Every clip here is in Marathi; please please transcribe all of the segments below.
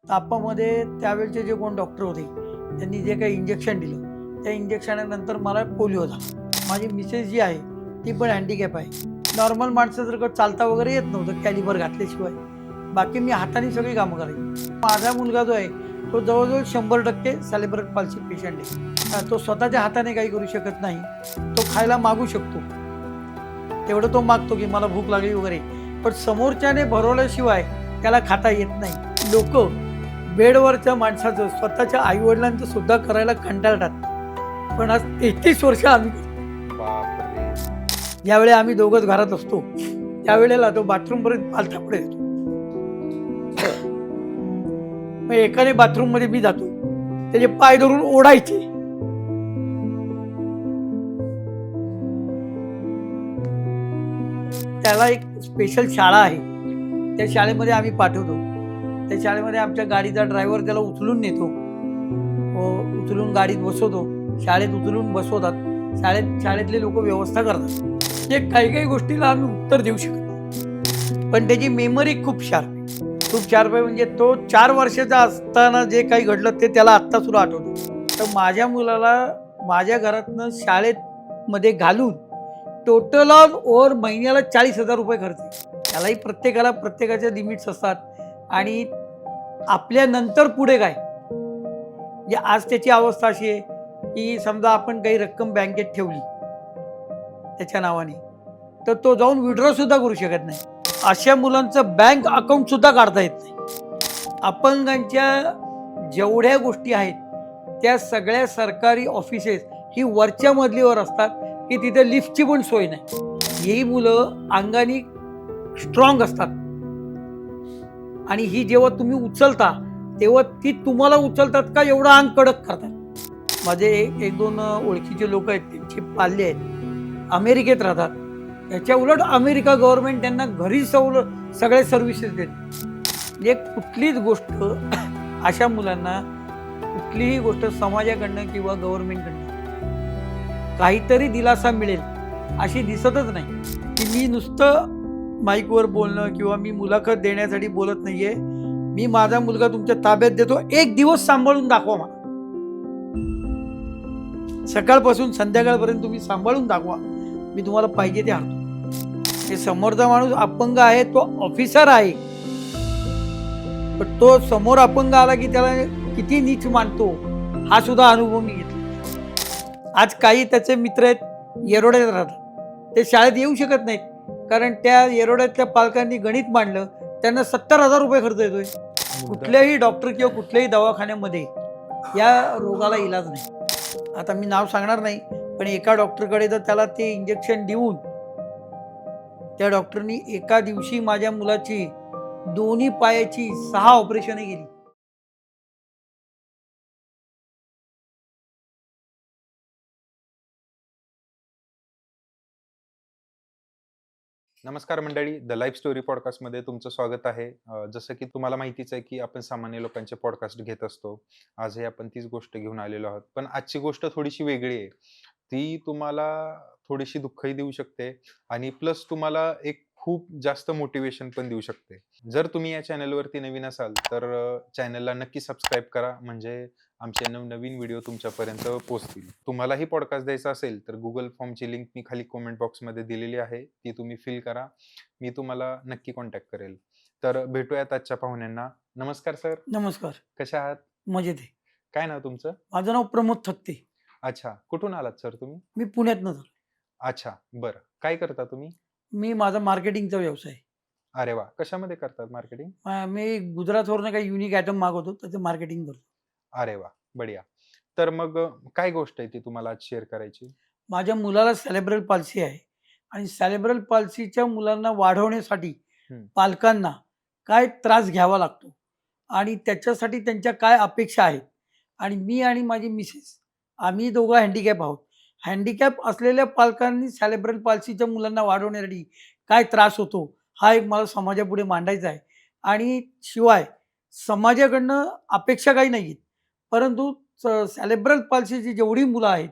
तापामध्ये त्यावेळचे जे कोण डॉक्टर होते त्यांनी जे काही इंजेक्शन दिलं त्या इंजेक्शनानंतर मला पोलिओ झाला. माझी मिसेस जी आहे ती पण हँडिकॅप आहे. नॉर्मल माणसं जर का चालता वगैरे येत नव्हतं कॅलिबर घातल्याशिवाय. बाकी मी हाताने सगळी कामं करायची. माझा मुलगा जो आहे तो जवळजवळ 100% सेलिब्रेट पाल्सी पेशंट आहे. तो स्वतःच्या हाताने काही करू शकत नाही. तो खायला मागू शकतो, तेवढं तो मागतो की मला भूक लागली वगैरे, पण समोरच्याने भरवल्याशिवाय त्याला खाता येत नाही. लोक बेडवरच्या माणसाचं स्वतःच्या आईवडिलांचं सुद्धा करायला कंटाळतात, पण आज 33 वर्ष आम्ही ज्यावेळी आम्ही दोघंच घरात असतो त्यावेळेला तो बाथरूमपर्यंत पालथा पुढे येतो. मग एकाने बाथरूम मध्ये मी जातो, त्याचे पाय धरून ओढायचे. त्याला एक स्पेशल शाळा आहे, त्या शाळेमध्ये आम्ही पाठवतो. त्या शाळेमध्ये आमच्या गाडीचा ड्रायव्हर त्याला उचलून नेतो, उचलून गाडीत बसवतो, शाळेत उचलून बसवतात. शाळेतले लोक व्यवस्था करतात. जे काही काही गोष्टीला आम्ही उत्तर देऊ शकत नाही, पण त्याची मेमरी खूप शार्प आहे. म्हणजे तो 4 वर्षाचा असताना जे काही घडलं ते त्याला आत्ता सुद्धा आठवतं. तर माझ्या मुलाला माझ्या घरातनं शाळेत मध्ये घालून टोटल ऑन ओव्हर महिन्याला 40,000 रुपये खर्च आहे. त्यालाही प्रत्येकाच्या लिमिट्स असतात. आणि आपल्या नंतर पुढे काय, म्हणजे आज त्याची अवस्था अशी आहे की समजा आपण काही रक्कम बँकेत ठेवली त्याच्या नावाने, तर तो जाऊन विड्रॉ सुद्धा करू शकत नाही. अशा मुलांचं बँक अकाउंट सुद्धा काढता येत नाही. अपंगांच्या जेवढ्या गोष्टी आहेत त्या सगळ्या सरकारी ऑफिसेस ही वरच्या मजलीवर असतात की तिथे लिफ्टची पण सोय नाही. ही मुलं अंगाने स्ट्रॉंग असतात आणि ही जेव्हा तुम्ही उचलता तेव्हा ती तुम्हाला उचलतात का एवढं अंग कडक करतात. माझे एक दोन ओळखीचे लोक आहेत, त्यांचे पाल्ले आहेत, अमेरिकेत राहतात. याच्या उलट अमेरिका गव्हर्नमेंट त्यांना घरी सगळे सर्व्हिसेस देते. म्हणजे कुठलीच गोष्ट अशा मुलांना कुठलीही गोष्ट समाजाकडनं किंवा गव्हर्नमेंटकडनं काहीतरी दिलासा मिळेल अशी दिसतच नाही. की मी नुसतं माईकवर बोलणं किंवा मी मुलाखत देण्यासाठी बोलत नाहीये. मी माझा मुलगा तुमच्या ताब्यात देतो, एक दिवस सांभाळून दाखवा मला. सकाळपासून संध्याकाळपर्यंत तुम्ही सांभाळून दाखवा, मी तुम्हाला पाहिजे ते हारतो. हे समोरचा माणूस अपंग आहे, तो ऑफिसर आहे, पण तो समोर अपंग आला की त्याला किती नीच मानतो हा सुद्धा अनुभव मी घेतला. आज काही त्याचे मित्र आहेत येरोड्यात राहतात, ते शाळेत येऊ शकत नाहीत कारण त्या येरोड्यातल्या पालकांनी गणित मांडलं, त्यांना 70,000 रुपये खर्च येतोय. कुठल्याही डॉक्टर किंवा कुठल्याही दवाखान्यामध्ये या रोगाला इलाज नाही. आता मी नाव सांगणार नाही, पण एका डॉक्टरकडे तर त्याला ते इंजेक्शन देऊन त्या डॉक्टरनी एका दिवशी माझ्या मुलाची दोन्ही पायाची 6 ऑपरेशन केली. नमस्कार मंडळी, द लाईफ स्टोरी पॉडकास्टमध्ये तुमचं स्वागत आहे. जसं की तुम्हाला माहितीच आहे की आपण सामान्य लोकांचे पॉडकास्ट घेत असतो. आजही आपण तीच गोष्ट घेऊन आलेलो आहोत, पण आजची गोष्ट थोडीशी वेगळी आहे. ती तुम्हाला थोडीशी दुःखही देऊ शकते आणि प्लस तुम्हाला एक खूप जास्त मोटिवेशन पण देऊ शकते. जर तुम्ही या चॅनलवरती नवीन असाल तर चॅनलला नक्की सबस्क्राईब करा, म्हणजे आमचे नवनवीन व्हिडिओ तुमच्यापर्यंत पोहोचतील. तुम्हालाही पॉडकास्ट द्यायचा असेल तर गुगल फॉर्मची लिंक मी खाली कमेंट बॉक्समध्ये दिलेली आहे, ती तुम्ही फिल करा. मी तुम्हाला नक्की कॉन्टॅक्ट करेल. तर भेटूयात आजच्या पाहुण्यांना. नमस्कार सर. नमस्कार. कशा आहात? मजेत आहे. काय नाव तुमचं? माझं नाव प्रमोद थत्ते. अच्छा, कुठून आलात सर तुम्ही? मी पुण्यातनं झालो. अच्छा, बरं. काय करता तुम्ही? मी माझा मार्केटिंगचा व्यवसाय आहे. अरे वा, कशामध्ये करतात मार्केटिंग? मी गुजरातवरनं काही युनिक आयटम मागवतो, त्याचं मार्केटिंग करतो. अरे वा, बढिया. तर मग काय गोष्ट आहे ती तुम्हाला आज शेअर करायची? माझ्या मुलाला सेरेब्रल पाल्सी आहे आणि सेरेब्रल पाल्सीच्या मुलांना वाढवण्यासाठी पालकांना काय त्रास घ्यावा लागतो आणि त्याच्यासाठी त्यांच्या काय अपेक्षा आहेत. आणि मी आणि माझी मिसेस आम्ही दोघं हँडिकॅप आहोत. हँडिकॅप असलेल्या पालकांनी सेरेब्रल पाल्सीच्या मुलांना वाढवण्यासाठी काय त्रास होतो हा एक मला समाजापुढे मांडायचा आहे. आणि शिवाय समाजाकडनं अपेक्षा काही नाही आहेत, परंतु सेरेब्रल पाल्सीची जेवढी मुलं आहेत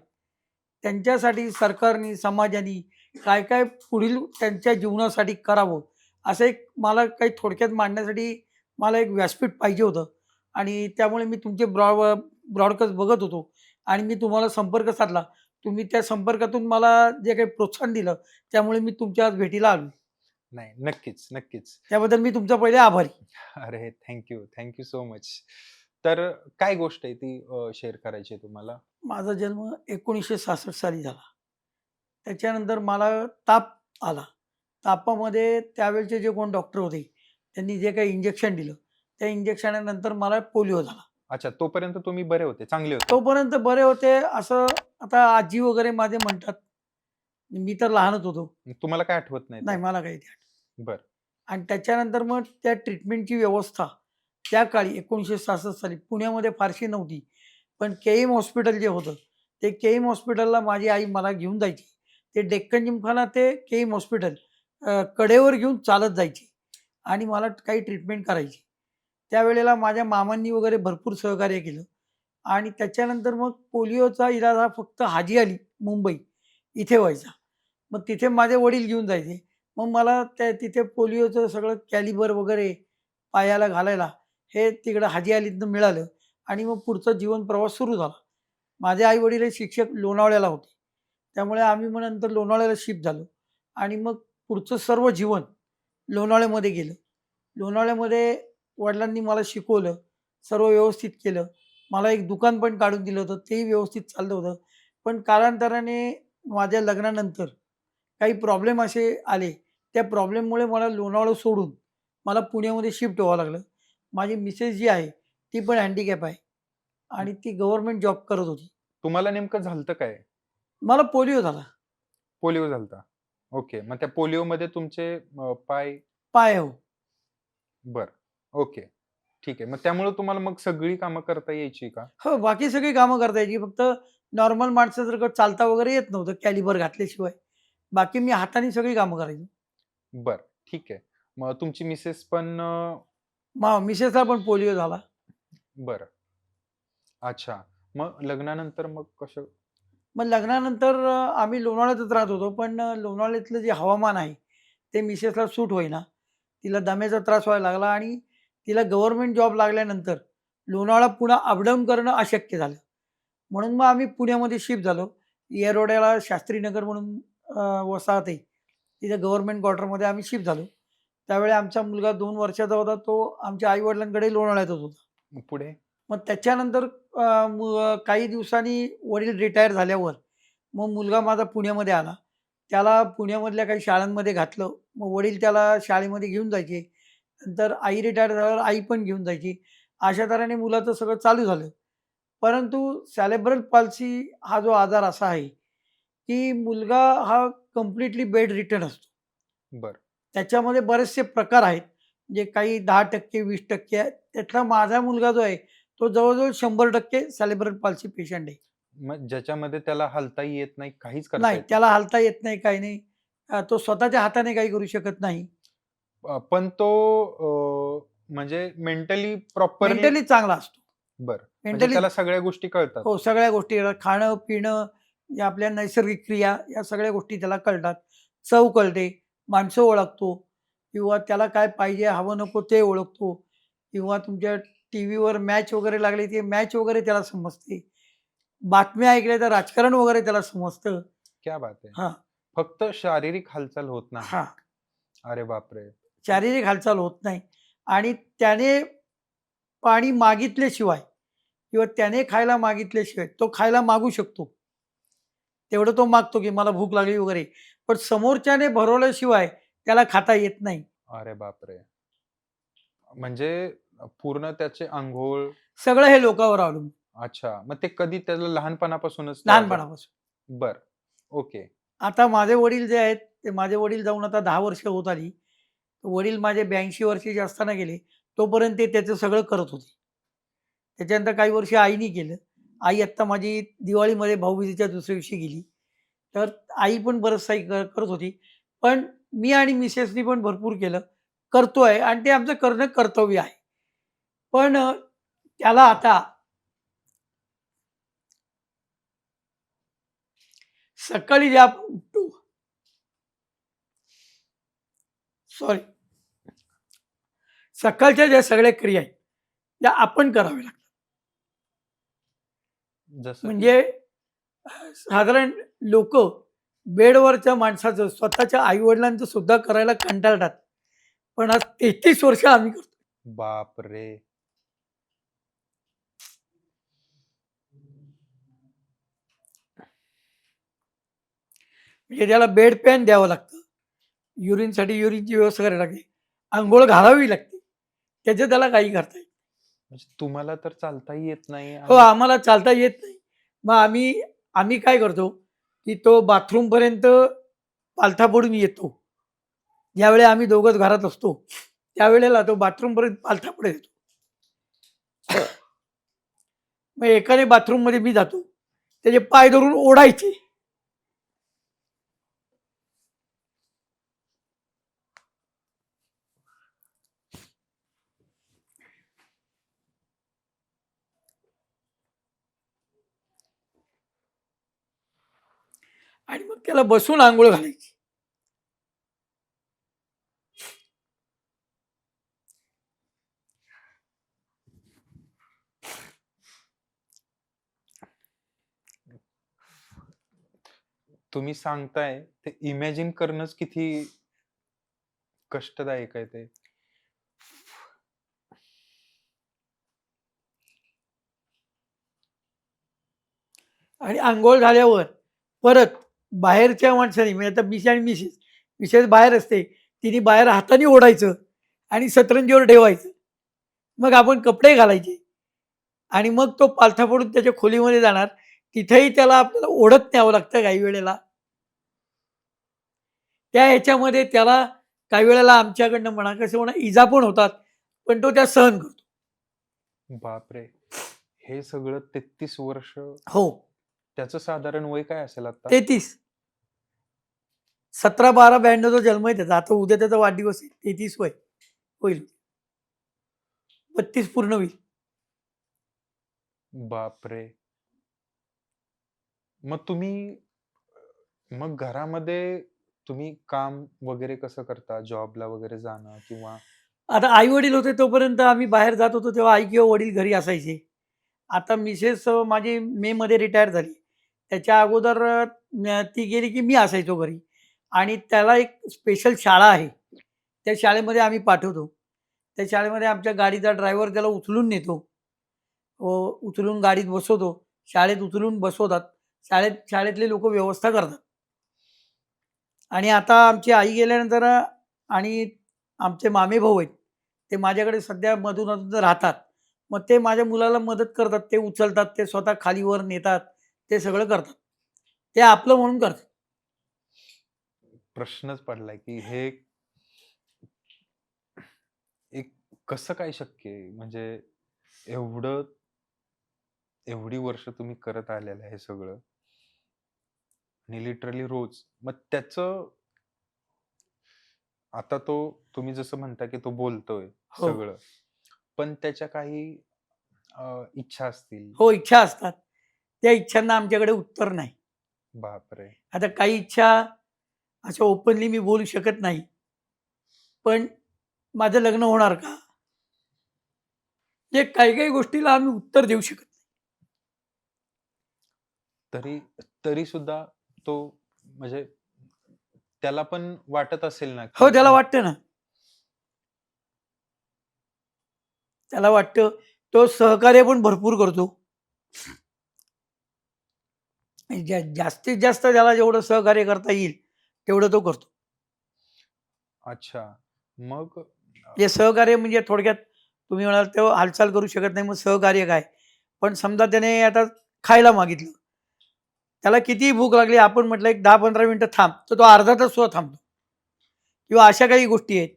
त्यांच्यासाठी सरकारने समाजाने काय काय पुढील त्यांच्या जीवनासाठी करावं असं एक मला काही थोडक्यात मांडण्यासाठी मला एक व्यासपीठ पाहिजे होतं. आणि त्यामुळे मी तुमचे ब्रॉडकास्ट बघत होतो आणि मी तुम्हाला संपर्क साधला. तुम्ही त्या संपर्कातून मला जे काही प्रोत्साहन दिलं, त्यामुळे मी तुमच्या आज भेटीला आलो. नाही, नक्कीच, नक्कीच. त्याबद्दल मी तुमचा पहिले आभारी. अरे थँक यू सो मच. तर काय गोष्ट आहे ती शेअर करायची आहे तुम्हाला? माझा जन्म 1966 साली झाला. त्याच्यानंतर मला ताप आला. तापामध्ये त्यावेळचे जे कोण डॉक्टर होते, त्यांनी जे काही इंजेक्शन दिलं, त्या इंजेक्शनानंतर मला पोलिओ झाला. अच्छा, तोपर्यंत तुम्ही बरे होते, चांगले होते. तोपर्यंत बरे होते असं आता आजी वगैरे माझे म्हणतात. मी तर लहानच होतो. तुम्हाला काय आठवत नाही नाही तर? मला काही ते आठवत. बरं. आणि त्याच्यानंतर मग त्या ट्रीटमेंटची व्यवस्था त्या काळी 1966 साली पुण्यामध्ये फारशी नव्हती. पण केईएम हॉस्पिटल जे होतं, ते केईएम हॉस्पिटलला माझी आई मला घेऊन जायची. ते डेक्कन जिमखाना ते केईएम हॉस्पिटल कडेवर घेऊन चालत जायची आणि मला काही ट्रीटमेंट करायची. त्यावेळेला माझ्या मामांनी वगैरे भरपूर सहकार्य केलं आणि त्याच्यानंतर मग पोलिओचा इलाज हा फक्त हाजी अली, मुंबई इथे व्हायचा. मग तिथे माझे वडील घेऊन जायचे. मग मला त्या तिथे पोलिओचं सगळं कॅलिबर वगैरे पायाला घालायला हे तिकडं हाजी अलीतनं मिळालं आणि मग पुढचा जीवन प्रवास सुरू झाला. माझे आई-वडील हे शिक्षक लोणावळ्याला होते. त्यामुळे आम्ही मग नंतर लोणावळ्याला शिफ्ट झालो आणि मग पुढचं सर्व जीवन लोणावळ्यामध्ये गेलं. लोणावळ्यामध्ये वडिलांनी मला शिकवलं, सर्व व्यवस्थित केलं. मला एक दुकान पण काढून दिलं होतं, तेही व्यवस्थित चाललं होतं. पण कालांतराने माझ्या लग्नानंतर काही प्रॉब्लेम असे आले. त्या प्रॉब्लेममुळे मला लोणावळा सोडून मला पुण्यामध्ये शिफ्ट व्हावं लागलं. माझी मिसेस जी आहे, ती पण हँडिकॅप आहे आणि ती गव्हर्नमेंट जॉब करत होती. तुम्हाला नेमकं झालतं काय? मला पोलिओ झाला. पोलिओ झालता. ओके. मग त्या पोलिओमध्ये तुमचे पाय. पाय हो. बरं. ओके. ठीक आहे. मग त्यामुळे तुम्हाला मग सगळी कामं करता यायची का? हो, बाकी सगळी कामं करता यायची. फक्त नॉर्मल माणसासारखं चालता वगैरे येत नव्हतं कॅलिबर घातल्याशिवाय. बाकी मी हाताने सगळी कामं करायचो. बरं. ठीक आहे. मग तुमची मिसेस पण मिसेसला पण पोलिओ झाला. बरं. अच्छा. मग लग्नानंतर मग कसं? मग लग्नानंतर आम्ही लोणावळ्यातच राहत होतो. पण लोणावळ्यातलं जे हवामान आहे, ते मिसेसला सूट होईना. तिला दम्याचा त्रास व्हायला लागला आणि तिला गव्हर्नमेंट जॉब लागल्यानंतर लोणावळा पुन्हा अपडाऊन करणं अशक्य झालं. म्हणून मग आम्ही पुण्यामध्ये शिफ्ट झालो. येरवड्याला शास्त्रीनगर म्हणून वसाहत आहे. तिथे गव्हर्नमेंट क्वार्टरमध्ये आम्ही शिफ्ट झालो. त्यावेळी आमचा मुलगा 2 वर्षाचा होता. तो आमच्या आई-वडिलांकडे लोणावळ्यातच होता. मग पुढे? मग त्याच्यानंतर काही दिवसांनी वडील रिटायर झाल्यावर मग मुलगा माझा पुण्यामध्ये आला. त्याला पुण्यामधल्या काही शाळांमध्ये घातलं. मग वडील त्याला शाळेमध्ये घेऊन जायचे. नंतर आई रिटायर झाल्यावर आई पण घेऊन जायची. अशा तऱ्हेने मुलाचं सगळं चालू झालं. परंतु सेरेब्रल पॉल्सी हा जो आजार असा आहे, की मुलगा हा कंप्लीटली बेड रिटर्न असतो. बरं. त्याच्यामध्ये बरेचसे प्रकार आहेत. जे काही 10% 20% आहेत. त्यातला माझा मुलगा जो आहे, तो जवळ-जवळ 100% सेरेब्रल पॉल्सी पेशंट आहे. मग ज्याच्यामध्ये त्याला हलताही येत नाही, काहीच करता नाही, येत नाही. त्याला हालता येत नाही, काही नाही. तो स्वतःच्या हाताने काही करू शकत नाही. पण तो म्हणजे मेंटली प्रॉपरली. मेंटली चांगला असतो. बरं. म्हणजे मेंटली त्याला सगळ्या गोष्टी कळतात. हो, सगळ्या गोष्टी येतात. खाणं-पिणं, या आपल्या नैसर्गिक क्रिया, या सगळ्या गोष्टी त्याला कळतात. चव कळते, माणसं ओळखतो किंवा त्याला काय पाहिजे, हवं नको ते ओळखतो किंवा तुमच्या टीव्हीवर मॅच वगैरे लागली, ती मॅच वगैरे त्याला समजते. बातम्या ऐकल्या तर राजकारण वगैरे त्याला समजतं. क्या बात है! हां, फक्त शारीरिक हालचाल होत नाही. हां. अरे बापरे! शारीरिक हालचाल होत नाही आणि त्याने पाणी मागितल्याशिवाय किंवा त्याने खायला मागितल्याशिवाय तो खायला मागू शकतो. तेवढं तो मागतो, की मला भूक लागली वगैरे. पण समोरच्याने भरवल्याशिवाय त्याला खाता येत नाही. अरे बापरे! म्हणजे पूर्ण त्याचे अंघोळ. सगळं हे लोकांवर अवलंबून अच्छा. मग ते कधी त्याला लहानपणापासूनच ते आजार. लहानपणापासून. बरं. ओके. आता माझे वडील जे आहेत, ते माझे वडील जाऊन आता 10 वर्ष होत आली. वडील माझे 82 वर्षाचे असताना गेले. तोपर्यंत ते त्याचं सगळं करत होते. त्याच्यानंतर काही वर्ष आईनी केलं. आई आत्ता माझी दिवाळीमध्ये भाऊबीजेच्या दुसऱ्या दिवशी गेली. तर आई पण बरंच काही करत होती. पण मी आणि मिसेसनी पण भरपूर केलं. करतोय आणि ते आमचं करणं कर्तव्य आहे. पण त्याला आता सकाळी जे आपण उठतो सॉरी. सकाळच्या ज्या सगळ्या क्रिया आहेत, त्या आपण कराव्या लागतात. जसं की म्हणजे साधारण लोक बेडवरच्या माणसाचं स्वतःच्या आईवडिलांचं सुद्धा करायला कंटाळतात. पण आज 33 वर्ष आम्ही करतो. बापरे! म्हणजे त्याला बेड पॅन द्यावं लागतं. युरिनसाठी युरिनची व्यवस्था करावी लागते. अंघोळ घालावी लागते. त्याचं त्याला काही करता येत नाही. म्हणजे तुम्हाला तर चालताही येत नाही हो, आणि आम्हाला चालता येत नाही. मग आम्ही आम्ही काय करतो, की तो बाथरूमपर्यंत पालथा पडून येतो. ज्यावेळी आम्ही दोघंच घरात असतो, त्यावेळेला तो बाथरूमपर्यंत पालथा पडत येतो. मग एकाने बाथरूममध्ये मी जातो. त्याचे पाय धरून ओढायचे. आणि मग त्याला बसून अंघोळ घालायची. तुम्ही सांगताय ते इमॅजिन करणंच किती कष्टदायक आहे ते. आणि अंघोळ झाल्यावर परत बाहेरच्या माणसाने म्हणजे आता मिस आणि मिसेस मिसेस बाहेर असते. तिने बाहेर हाताने ओढायचं आणि सतरंजीवर ठेवायचं. मग आपण कपडे घालायचे आणि मग तो पालथा पडून त्याच्या खोलीमध्ये जाणार. तिथेही त्याला आपल्याला ओढत न्यावं लागतं काही वेळेला. त्या ह्याच्यामध्ये त्याला काही वेळेला आमच्याकडनं म्हणा कसं म्हणा इजा पण होतात. पण तो त्या सहन करतो. बापरे! हे सगळं 33 वर्ष हो, त्याचं साधारण वय काय असेल आता? 33. 17/12/92 जन्म आहे त्याचा. आता उद्या त्याचा वाढदिवस आहे. 33 वय होईल. 32 पूर्ण होईल. बापरे! मग तुम्ही मग घरामध्ये तुम्ही काम वगैरे कसं करता? जॉबला वगैरे जाणं किंवा आता आई-वडील होते तोपर्यंत आम्ही बाहेर जात होतो तेव्हा आई किंवा वडील घरी असायचे. आता मिसेस माझी मेमध्ये रिटायर झाली. त्याच्या अगोदर ती गेली की मी असायचो घरी आणि त्याला एक स्पेशल शाळा आहे. त्या शाळेमध्ये आम्ही पाठवतो. त्या शाळेमध्ये आमच्या गाडीचा ड्रायव्हर त्याला उचलून नेतो. उचलून गाडीत बसवतो. शाळेत उचलून बसवतात. शाळेतले लोकं व्यवस्था करतात. आणि आता आमची आई गेल्यानंतर आणि आमचे मामेभाऊ आहेत. ते माझ्याकडे सध्या मधून-अधून राहतात. मग ते माझ्या मुलाला मदत करतात. ते उचलतात, ते स्वतः खालीवर नेतात, ते सगळं करतात. ते आपलं म्हणून करतात. प्रश्नच पडलाय, की हे एक कसं काय शक्य आहे? म्हणजे एवढं एवढी वर्ष तुम्ही करत आलेलं आहे हे सगळं आणि लिटरली रोज. मग त्याचं आता तो तुम्ही जसं म्हणता, की तो बोलतोय हो. सगळं. पण त्याच्या काही इच्छा असतील. हो, इच्छा असतात. त्या इच्छांना आमच्याकडे उत्तर नाही. बापरे! आता काही इच्छा अशा ओपनली मी बोलू शकत नाही. पण माझं लग्न होणार का? म्हणजे काही-काही गोष्टीला आम्ही उत्तर देऊ शकत नाही. तरी तरी सुद्धा तो म्हणजे त्याला पण वाटत असेल ना, हो, की त्याला वाटतं ना. त्याला वाटतं. तो सहकार्य पण भरपूर करतो. आणि जास्तीत जास्त त्याला जेवढं सहकार्य करता येईल, तेवढं तो करतो. अच्छा. मग म्हणजे सहकार्य म्हणजे थोडक्यात तुम्ही म्हणाल तेव्हा हालचाल करू शकत नाही, मग सहकार्य काय? पण समजा त्याने आता खायला मागितलं. त्याला कितीही भूक लागली, आपण म्हटलं एक 10-15 मिनिटं थांब, तर तो अर्धा तास सुद्धा थांबतो. किंवा अशा काही गोष्टी आहेत,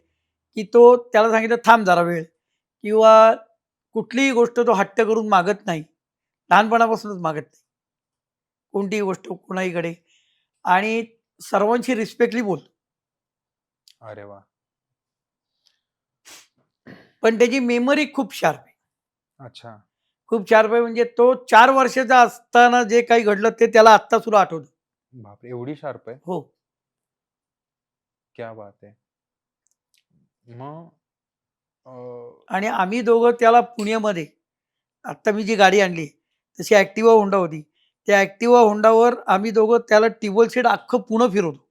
की तो त्याला सांगितलं थांब जरा वेळ किंवा कुठलीही गोष्ट तो हट्ट करून मागत नाही. लहानपणापासूनच मागत नाही. कोणतीही गोष्ट कोणाहीकडे आणि सर्वांशी रिस्पेक्टली बोलतो. अरे वाह! पण त्याची मेमरी खूप शार्प आहे. अच्छा. खूप शार्प आहे म्हणजे तो 4 वर्षाचा असताना जे काही घडलं ते त्याला आत्ता सुद्धा आठवतं. बापरे! एवढी शार्प आहे? हो. क्या बात है! मग आणि आम्ही दोघं त्याला पुण्यामध्ये, आत्ता मी जी गाडी आणली तशी ॲक्टिवा होंडा होती. त्या ॲक्टिवा होंडावर आम्ही दोघं त्याला टिबल सीट अख्खं पुणं फिरवतो.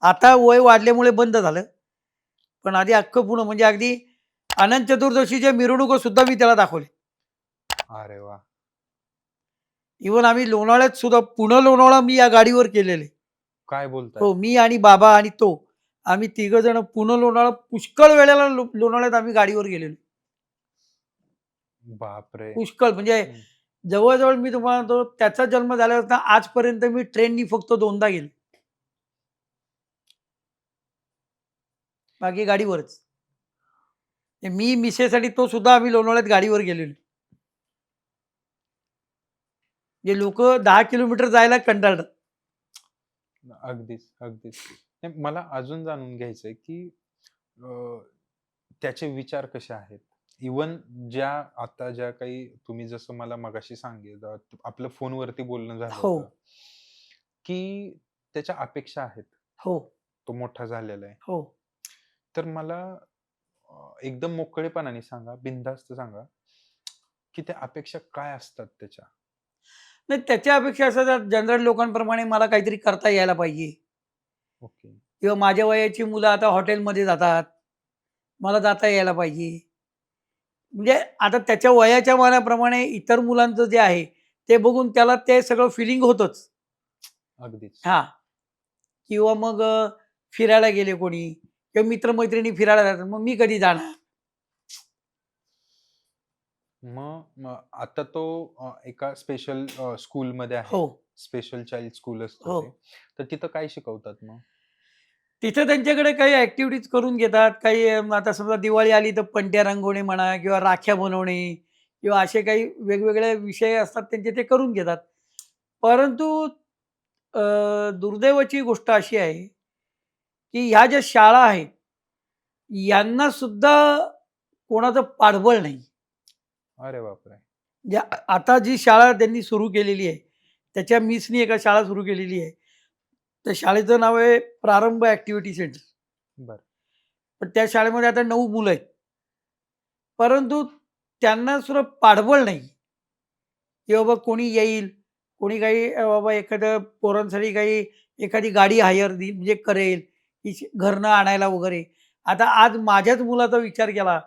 आता वय वाढल्यामुळे बंद झालं. पण आधी अख्खं पुणं म्हणजे अगदी अनंत चतुर्दशीच्या मिरवणुका सुद्धा मी त्याला दाखवल्या. अरे वाह! इव्हन आम्ही लोणावळ्यात सुद्धा पुणे लोणावळा मी या गाडीवर केलेले. काय बोलताय? हो, मी आणि बाबा आणि तो आम्ही तिघं जण पुणे लोणावळा पुष्कळ वेळेला लोणावळ्यात आम्ही गाडीवर गेलेलो. बापरे! पुष्कळ म्हणजे हं. जवळ-जवळ मी तुम्हाला म्हणतो त्याचा जन्म झाल्यापासून आजपर्यंत मी ट्रेननी फक्त 2दा गेलो. बाकी गाडीवरच. मी मिसेससाठी तो सुद्धा आम्ही लोणावळ्यात गाडीवर गेलेलो. जे लोकं 10 किलोमीटर जायला कंटाळतात. अगदीच, अगदीच. नाही, मला अजून जाणून घ्यायचंय, की अ, त्याचे विचार कसे आहेत? इव्हन ज्या काही तुम्ही जसं मला मगाशी सांगितलं, आपलं फोनवरती बोलणं झालं हो, होतं, की त्याच्या अपेक्षा आहेत. हो, तो मोठा झालेला आहे. हो. तर मला एकदम मोकळेपणाने सांगा, बिनधास्त सांगा, की त्या अपेक्षा काय असतात त्याच्या? नाही त्याच्या अपेक्षा असतात जनरल लोकांप्रमाणे मला काहीतरी करता यायला पाहिजे ओके. किंवा माझ्या वयाची मुलं आता हॉटेलमध्ये जातात. मला जाता यायला पाहिजे. म्हणजे आता त्याच्या वयाच्या मानाप्रमाणे इतर मुलांचं जे आहे, ते बघून त्याला ते सगळं फिलिंग होतंच. अगदीच. हां. किंवा मग फिरायला गेले कोणी किंवा मित्र-मैत्रिणी फिरायला जातात. मग मी कधी जाणार? मग आता तो एका स्पेशल स्कूलमध्ये आहे. हो, स्पेशल चाइल्ड स्कूल असतं हो. ते. तर तिथं काय शिकवतात मग? तिथं त्यांच्याकडे काही ॲक्टिव्हिटीज करून घेतात. काही आता समजा दिवाळी आली तर पणत्या रंगवणे म्हणा किंवा राख्या बनवणे किंवा असे काही वेगवेगळे विषय असतात त्यांचे ते करून घेतात. परंतु अ, दुर्दैवाची गोष्ट अशी आहे, की ह्या ज्या शाळा आहेत, यांना सुद्धा कोणाचं पाठबळ नाही. अरे बापरे! म्हणजे आता जी शाळा त्यांनी सुरू केलेली आहे, त्याच्या मिसनी एका शाळा सुरू केलेली आहे. त्या शाळेचं नाव आहे प्रारंभ ॲक्टिव्हिटी सेंटर. बरं. पण त्या शाळेमध्ये आता 9 मुलं आहेत. परंतु त्यांना सुद्धा पाठबळ नाही, की बाबा कोणी येईल, कोणी काही बाबा एखाद्या पोरांसाठी काही एखादी गाडी हायर म्हणजे करेल, की घरनं आणायला वगैरे. आता आज माझ्याच मुलाचा विचार केला,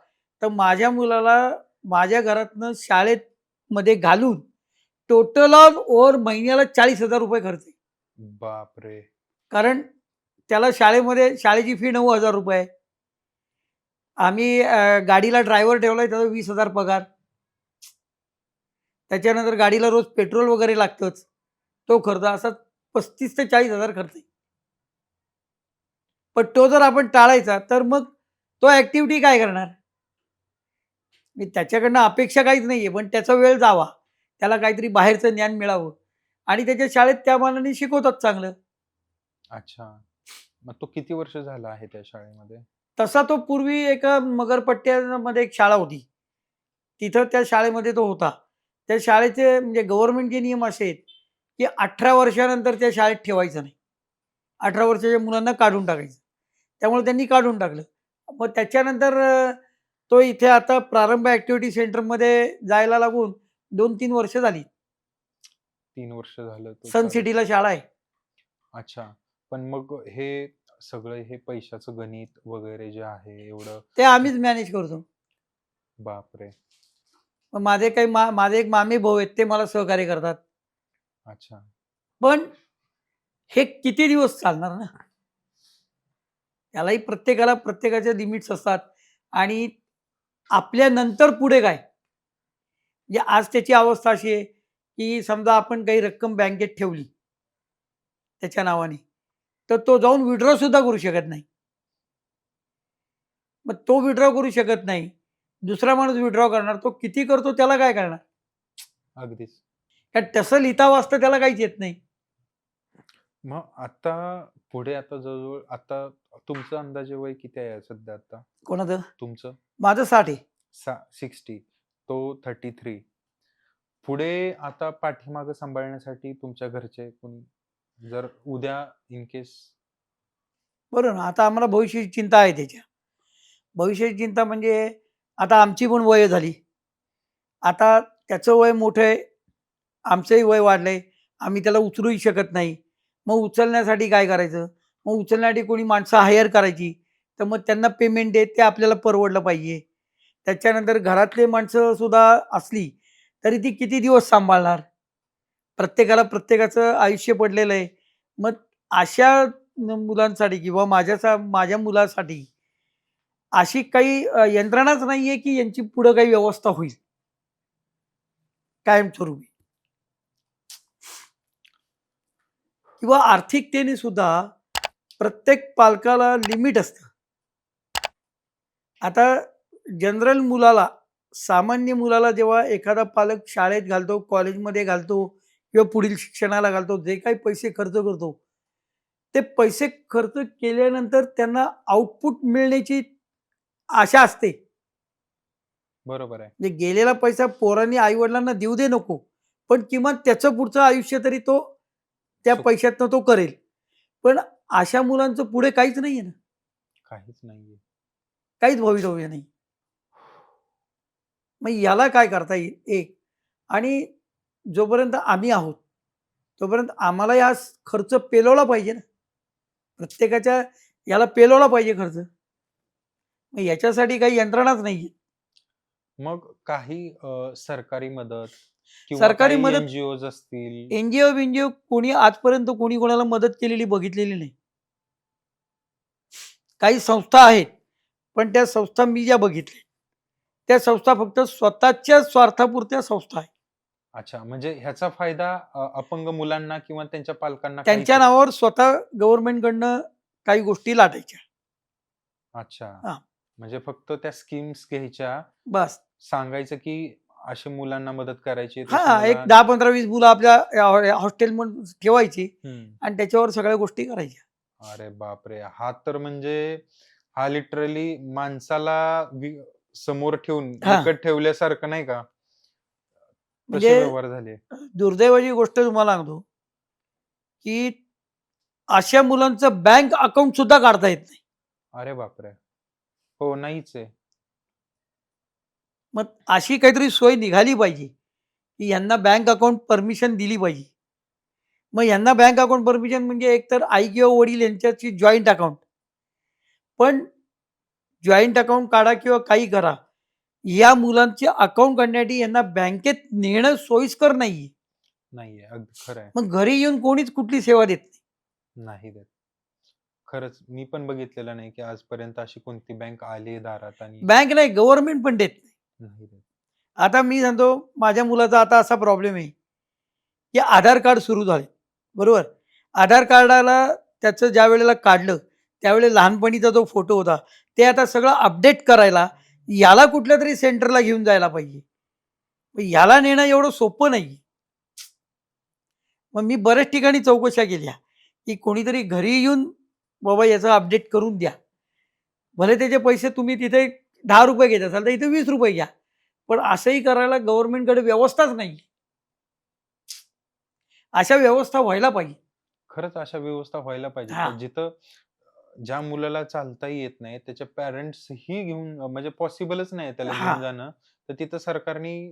तर माझ्या मुलाला माझ्या घरातनं शाळेत मध्ये घालून टोटल ऑन ओव्हर महिन्याला ₹40,000 खर्च आहे. बापरे! कारण त्याला शाळेची फी ₹9,000 आहे. आम्ही गाडीला ड्रायव्हर ठेवलाय त्याचा 20,000 पगार. त्याच्यानंतर गाडीला रोज पेट्रोल वगैरे लागतंच. तो खर्च असा 35,000 ते 40,000 खर्च आहे. पण तो जर आपण टाळायचा तर मग तो ॲक्टिव्हिटी काय करणार? मी त्याच्याकडनं अपेक्षा काहीच नाहीये, पण त्याचा वेळ जावा. त्याला काहीतरी बाहेरचं ज्ञान मिळावं आणि त्याच्या शाळेत त्या मानाने शिकवतात चांगलं. अच्छा. मग तो किती वर्ष झाला आहे त्या शाळेमध्ये? तसा तो पूर्वी एका मगरपट्ट्यामध्ये एक शाळा होती. तिथं त्या शाळेमध्ये तो होता. त्या शाळेचे म्हणजे गव्हर्नमेंटचे नियम असे आहेत, की 18 वर्षानंतर त्या शाळेत ठेवायचं नाही. 18 वर्षाच्या मुलांना काढून टाकायचं. त्यामुळे त्यांनी काढून टाकलं. मग त्याच्यानंतर तो इथे आता प्रारंभ ॲक्टिव्हिटी सेंटरमध्ये जायला लागून 2-3 वर्ष झाली. 3 वर्ष झालं तो सन चालू. सिटीला शाळा आहे. अच्छा. पण मग हे सगळं हे पैशाचं गणित वगैरे जे आहे एवढं. ते आम्हीच मॅनेज करतो. बापरे! मग माझे एक मामी भाऊ आहेत, ते मला सहकार्य करतात. अच्छा. पण हे किती दिवस चालणार ना? त्यालाही प्रत्येकाला प्रत्येकाचे लिमिट्स असतात आणि आपल्यानंतर पुढे काय? म्हणजे आज त्याची अवस्था अशी आहे, की समजा आपण काही रक्कम बँकेत ठेवली त्याच्या नावाने, तर तो जाऊन विथड्रॉ सुद्धा करू शकत नाही. मग तो विथड्रॉ करू शकत नाही. दुसरा माणूस विथड्रॉ करणार. तो किती करतो त्याला काय कळणार? अगदीच. कारण तसं लिहिता वाचता त्याला काहीच येत नाही. मग आता पुढे आता जवळ-जवळ आता तुमचं अंदाजे वय किती आहे सध्या आता? कोणाचं? तुमचं? माझं 60 आहे. 60. तो 33. पुढे आता पाठीमागं सांभाळण्यासाठी तुमच्या घरचे कोणी जर उद्या इन केस. बरोबर ना. आता आम्हाला भविष्याची चिंता आहे त्याच्या. भविष्याची चिंता म्हणजे आता आमची पण वय झाली. आता त्याचं वय मोठं आहे, आमचंही वय वाढलंय. आम्ही त्याला उचलूही शकत नाही. मग उचलण्यासाठी काय करायचं? मग उचलण्यासाठी कोणी माणसं हायर करायची. तर मग त्यांना पेमेंट देत ते आपल्याला परवडलं पाहिजे. त्याच्यानंतर घरातले माणसं सुद्धा असली, तरी ती किती दिवस सांभाळणार? प्रत्येकाला प्रत्येकाचं आयुष्य पडलेलं आहे. मग अशा मुलांसाठी किंवा माझ्या मुलासाठी अशी काही यंत्रणाच नाहीये, की यांची पुढं काही व्यवस्था होईल कायमस्वरूपी किंवा आर्थिकतेने सुद्धा प्रत्येक पालकाला लिमिट असतं. आता जनरल मुलाला, सामान्य मुलाला जेव्हा एखादा पालक शाळेत घालतो, कॉलेजमध्ये घालतो किंवा पुढील शिक्षणाला घालतो, जे काही पैसे खर्च करतो, ते पैसे खर्च केल्यानंतर त्यांना आउटपुट मिळण्याची आशा असते. बरोबर आहे. म्हणजे गेलेला पैसा पोरांनी आई-वडिलांना देऊ दे नको, पण किमान त्याचं पुढचं आयुष्य तरी तो त्या सुख पैशातनं तो करेल. पण अशा मुलांचं पुढे काहीच नाहीये ना, काहीच नाहीये. काहीच भवितव्य नाही. मग याला काय करता येईल? एक आणि जोपर्यंत आम्ही आहोत, तोपर्यंत आम्हाला हा खर्च पेलवला पाहिजे ना. प्रत्येकाच्या याला पेलवला पाहिजे खर्च. मग याच्यासाठी काही यंत्रणाच नाहीये. मग काही सरकारी मदत किंवा सरकारी काही मदत एन-जी-ओज असतील. एन-जी-ओ कोणी आजपर्यंत कोणी कोणाला मदत केलेली बघितलेली नाही. काही संस्था आहेत, पण त्या संस्था मी ज्या बघितल्या, त्या संस्था फक्त स्वतःच्या स्वार्थापुरत्या संस्था आहेत. अच्छा, म्हणजे ह्याचा फायदा अपंग मुलांना किंवा त्यांच्या पालकांना काहीच त्यांच्या नावावर स्वतः गव्हर्नमेंटकडनं काही गोष्टी लाटायच्या. अच्छा. हां, म्हणजे फक्त त्या स्कीम्स घ्यायच्या, बस. सांगायचं की अशा मुलांना मदत करायची आहे, तशी हां, एक मुला 10, 15, 20 मुलं आपल्या हॉस्टेलमध्ये ठेवायची हं. आणि त्याच्यावर सगळ्या गोष्टी करायच्या. अरे बापरे! हा तर म्हणजे हा लिटरली माणसाला समोर ठेवून हां, विकत ठेवल्यासारखं नाही का? म्हणजे तसे व्यवहार झाले. दुर्दैवाची गोष्ट तुम्हाला सांगतो, की अशा मुलांचं बँक अकाउंट सुद्धा काढता येत नाही. अरे बापरे! हो, नाहीच आहे. मग अशी काहीतरी सोय निघाली पाहिजे, की यांना बँक अकाउंट परमिशन दिली पाहिजे. मग यांना बँक अकाउंट परमिशन म्हणजे एकतर आई किंवा वडील यांच्याची जॉइंट अकाउंट. पण जॉइंट अकाउंट काढा किंवा काही करा, या मुलांचे अकाउंट काढण्यासाठी यांना बँकेत नेणं सोयीस्कर नाहीये. नाहीये. अगदी खरं आहे. मग घरी येऊन कोणीच कुठली सेवा देत नाही. नाही देत. खरंच मी पण बघितलेलं नाही, की आजपर्यंत अशी कोणती बँक आली आहे दारात आणि बँक नाही, गव्हर्नमेंट पण देत नाही. नाही देत. आता मी सांगतो, माझ्या मुलाचा आता असा प्रॉब्लेम आहे, की आधार कार्ड सुरू झाले, बरोबर? आधार कार्डाला त्याचं ज्यावेळेला काढलं, त्यावेळेला लहानपणीचा जो फोटो होता, ते आता सगळं अपडेट करायला याला कुठल्यातरी सेंटरला घेऊन जायला पाहिजे. मग याला नेणं एवढं सोपं नाही. मग मी बऱ्याच ठिकाणी चौकशा केल्या, की कोणीतरी घरी येऊन बाबा याचं अपडेट करून द्या. भले त्याचे पैसे तुम्ही तिथे ₹10 घेत असाल, तर इथे ₹20 घ्या. पण असंही करायला गव्हर्नमेंटकडे व्यवस्थाच नाही. अशा व्यवस्था व्हायला पाहिजे. खरंच अशा व्यवस्था व्हायला पाहिजेत. हां, तर जिथं ज्या मुलाला चालताही येत नाही, त्याचे पॅरेंट्स ही घेऊन म्हणजे पॉसिबलच नाही त्याला घेऊन हां. जाणं. तर तिथं सरकारनी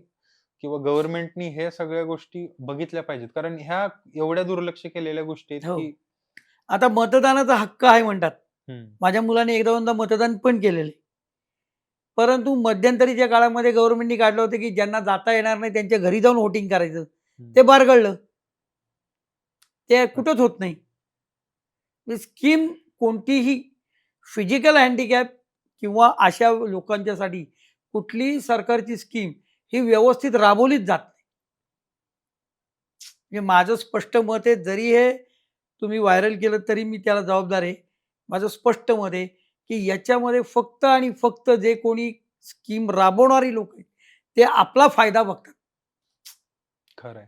किंवा गव्हर्नमेंटनी ह्या सगळ्या गोष्टी बघितल्या पाहिजेत. कारण ह्या एवढ्या दुर्लक्ष केलेल्या गोष्टी आहेत, हो. की आता मतदानाचा हक्क आहे म्हणतात. हं, माझ्या मुलाने एकदा-दोनदा मतदान पण केलेलं आहे. परंतु मध्यंतरीच्या काळामध्ये गव्हर्नमेंटनी काढलं होतं, की ज्यांना जाता येणार नाही त्यांच्या घरी जाऊन व्होटिंग करायचं. हं. ते बारगळलं. ते कुठंच अच्छा. होत नाही. स्कीम कोणतीही फिजिकल हँडिकॅप किंवा अशा लोकांच्यासाठी कुठलीही सरकारची स्कीम ही व्यवस्थित राबवलीच जात नाही. म्हणजे माझं स्पष्ट मत आहे, जरी हे तुम्ही व्हायरल केलं तरी मी त्याला जबाबदार आहे. माझं स्पष्ट मत आहे, की याच्यामध्ये फक्त आणि फक्त जे कोणी स्कीम राबवणारी लोक आहेत, ते आपला फायदा बघतात. खरं आहे.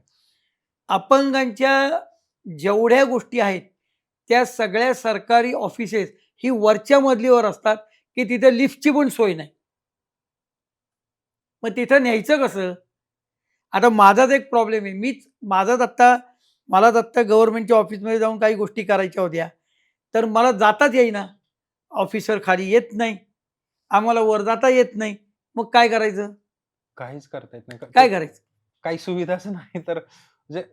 अपंगांच्या जेवढ्या गोष्टी आहेत, त्या सगळ्या सरकारी ऑफिसेस ही वरच्या मजलीवर असतात, की तिथे लिफ्टची पण सोय नाही. मग तिथं न्यायचं कसं? आता माझाच एक प्रॉब्लेम आहे. मलाच आत्ता गव्हर्नमेंटच्या ऑफिसमध्ये जाऊन काही गोष्टी करायच्या होत्या. तर मला जाताच येईना. ऑफिसर खाली येत नाही. आम्हाला वर जाता येत नाही, मग काय करायचं? काहीच करता येत नाही. काय करायचं? काही सुविधाच नाही तर म्हणजे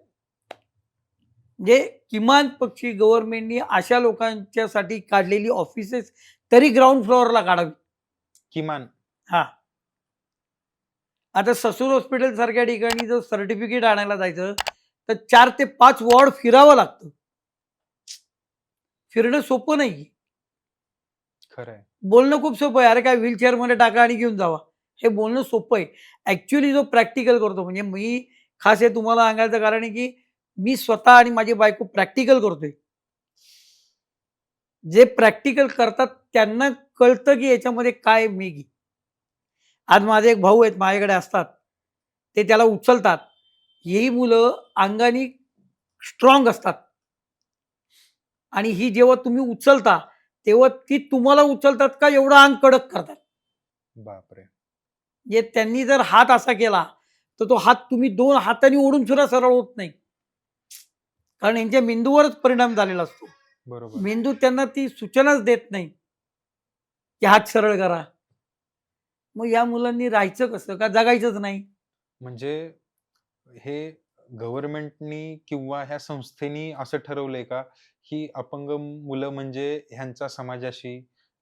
म्हणजे किमान पक्षी गव्हर्नमेंटनी अशा लोकांच्यासाठी काढलेली ऑफिसेस तरी ग्राउंड फ्लोअरला काढावी. किमान हां. आता ससून हॉस्पिटल सारख्या ठिकाणी जर सर्टिफिकेट आणायला जायचं, तर 4 ते 5 वॉर्ड फिरावं लागतं. फिरणं सोपं नाहीये. खरं आहे. बोलणं खूप सोपं आहे. अरे काय व्हीलचेअरमध्ये टाका आणि घेऊन जावा. हे बोलणं सोपं आहे. ॲक्चुअली जो प्रॅक्टिकल करतो म्हणजे मी खास हे तुम्हाला सांगायचं कारण आहे, की मी स्वतः आणि माझी बायको प्रॅक्टिकल करतोय. जे प्रॅक्टिकल करतात त्यांना कळतं, की याच्यामध्ये काय मेघ आहे. आज माझे एक भाऊ आहेत माझ्याकडे असतात. ते त्याला उचलतात. ही मुलं अंगाने स्ट्राँग असतात आणि ही जेव्हा तुम्ही उचलता, तेव्हा ती तुम्हाला उचलतात का एवढं अंग कडक करतात. बापरे! म्हणजे त्यांनी जर हात असा केला, तर तो हात तुम्ही 2 हातांनी ओढून सुद्धा सरळ होत नाही. कारण यांच्या मेंदूवरच परिणाम झालेला असतो. बरोबर. मेंदू त्यांना ती सूचनाच देत नाही, की हात सरळ करा. मग या मुलांनी राहायचं कसं? का जगायचंच नाही? म्हणजे हे गव्हर्नमेंटनी किंवा ह्या संस्थेनी असं ठरवलंय का, की अपंग मुलं म्हणजे ह्यांचा समाजाशी,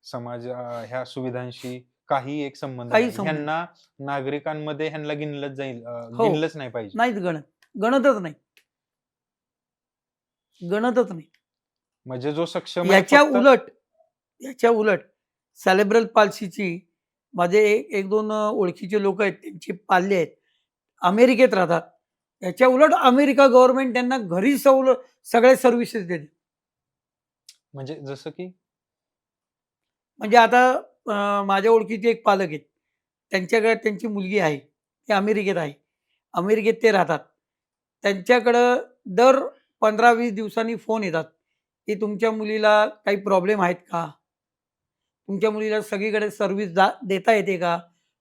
ह्या सुविधांशी काही एक संबंध काही नाही. संबंध ह्यांना नागरिकांमध्ये ह्यांना गिनलंच जाईल हो. गिनलंच नाही पाहिजे. नाहीत गणत. गणतच नाही. गणतच नाही. म्हणजे जो सक्षम आहे याच्या फक्त उलट याच्या उलट सेरेब्रल पाल्सीची माझे 1-2 ओळखीचे लोक आहेत, त्यांचे पाल्ले आहेत. अमेरिकेत राहतात. याच्या उलट अमेरिका गव्हर्नमेंट त्यांना घरी सगळे सर्व्हिसेस देते. म्हणजे जसं की म्हणजे आता माझ्या ओळखीचे एक पालक आहेत. त्यांच्याकडे त्यांची मुलगी आहे. ती अमेरिकेत आहे. अमेरिकेत ते राहतात. त्यांच्याकडं दर 15-20 दिवसांनी फोन येतात, की तुमच्या मुलीला काही प्रॉब्लेम आहेत का? तुमच्या मुलीला सगळीकडे सर्व्हिस देता येते का?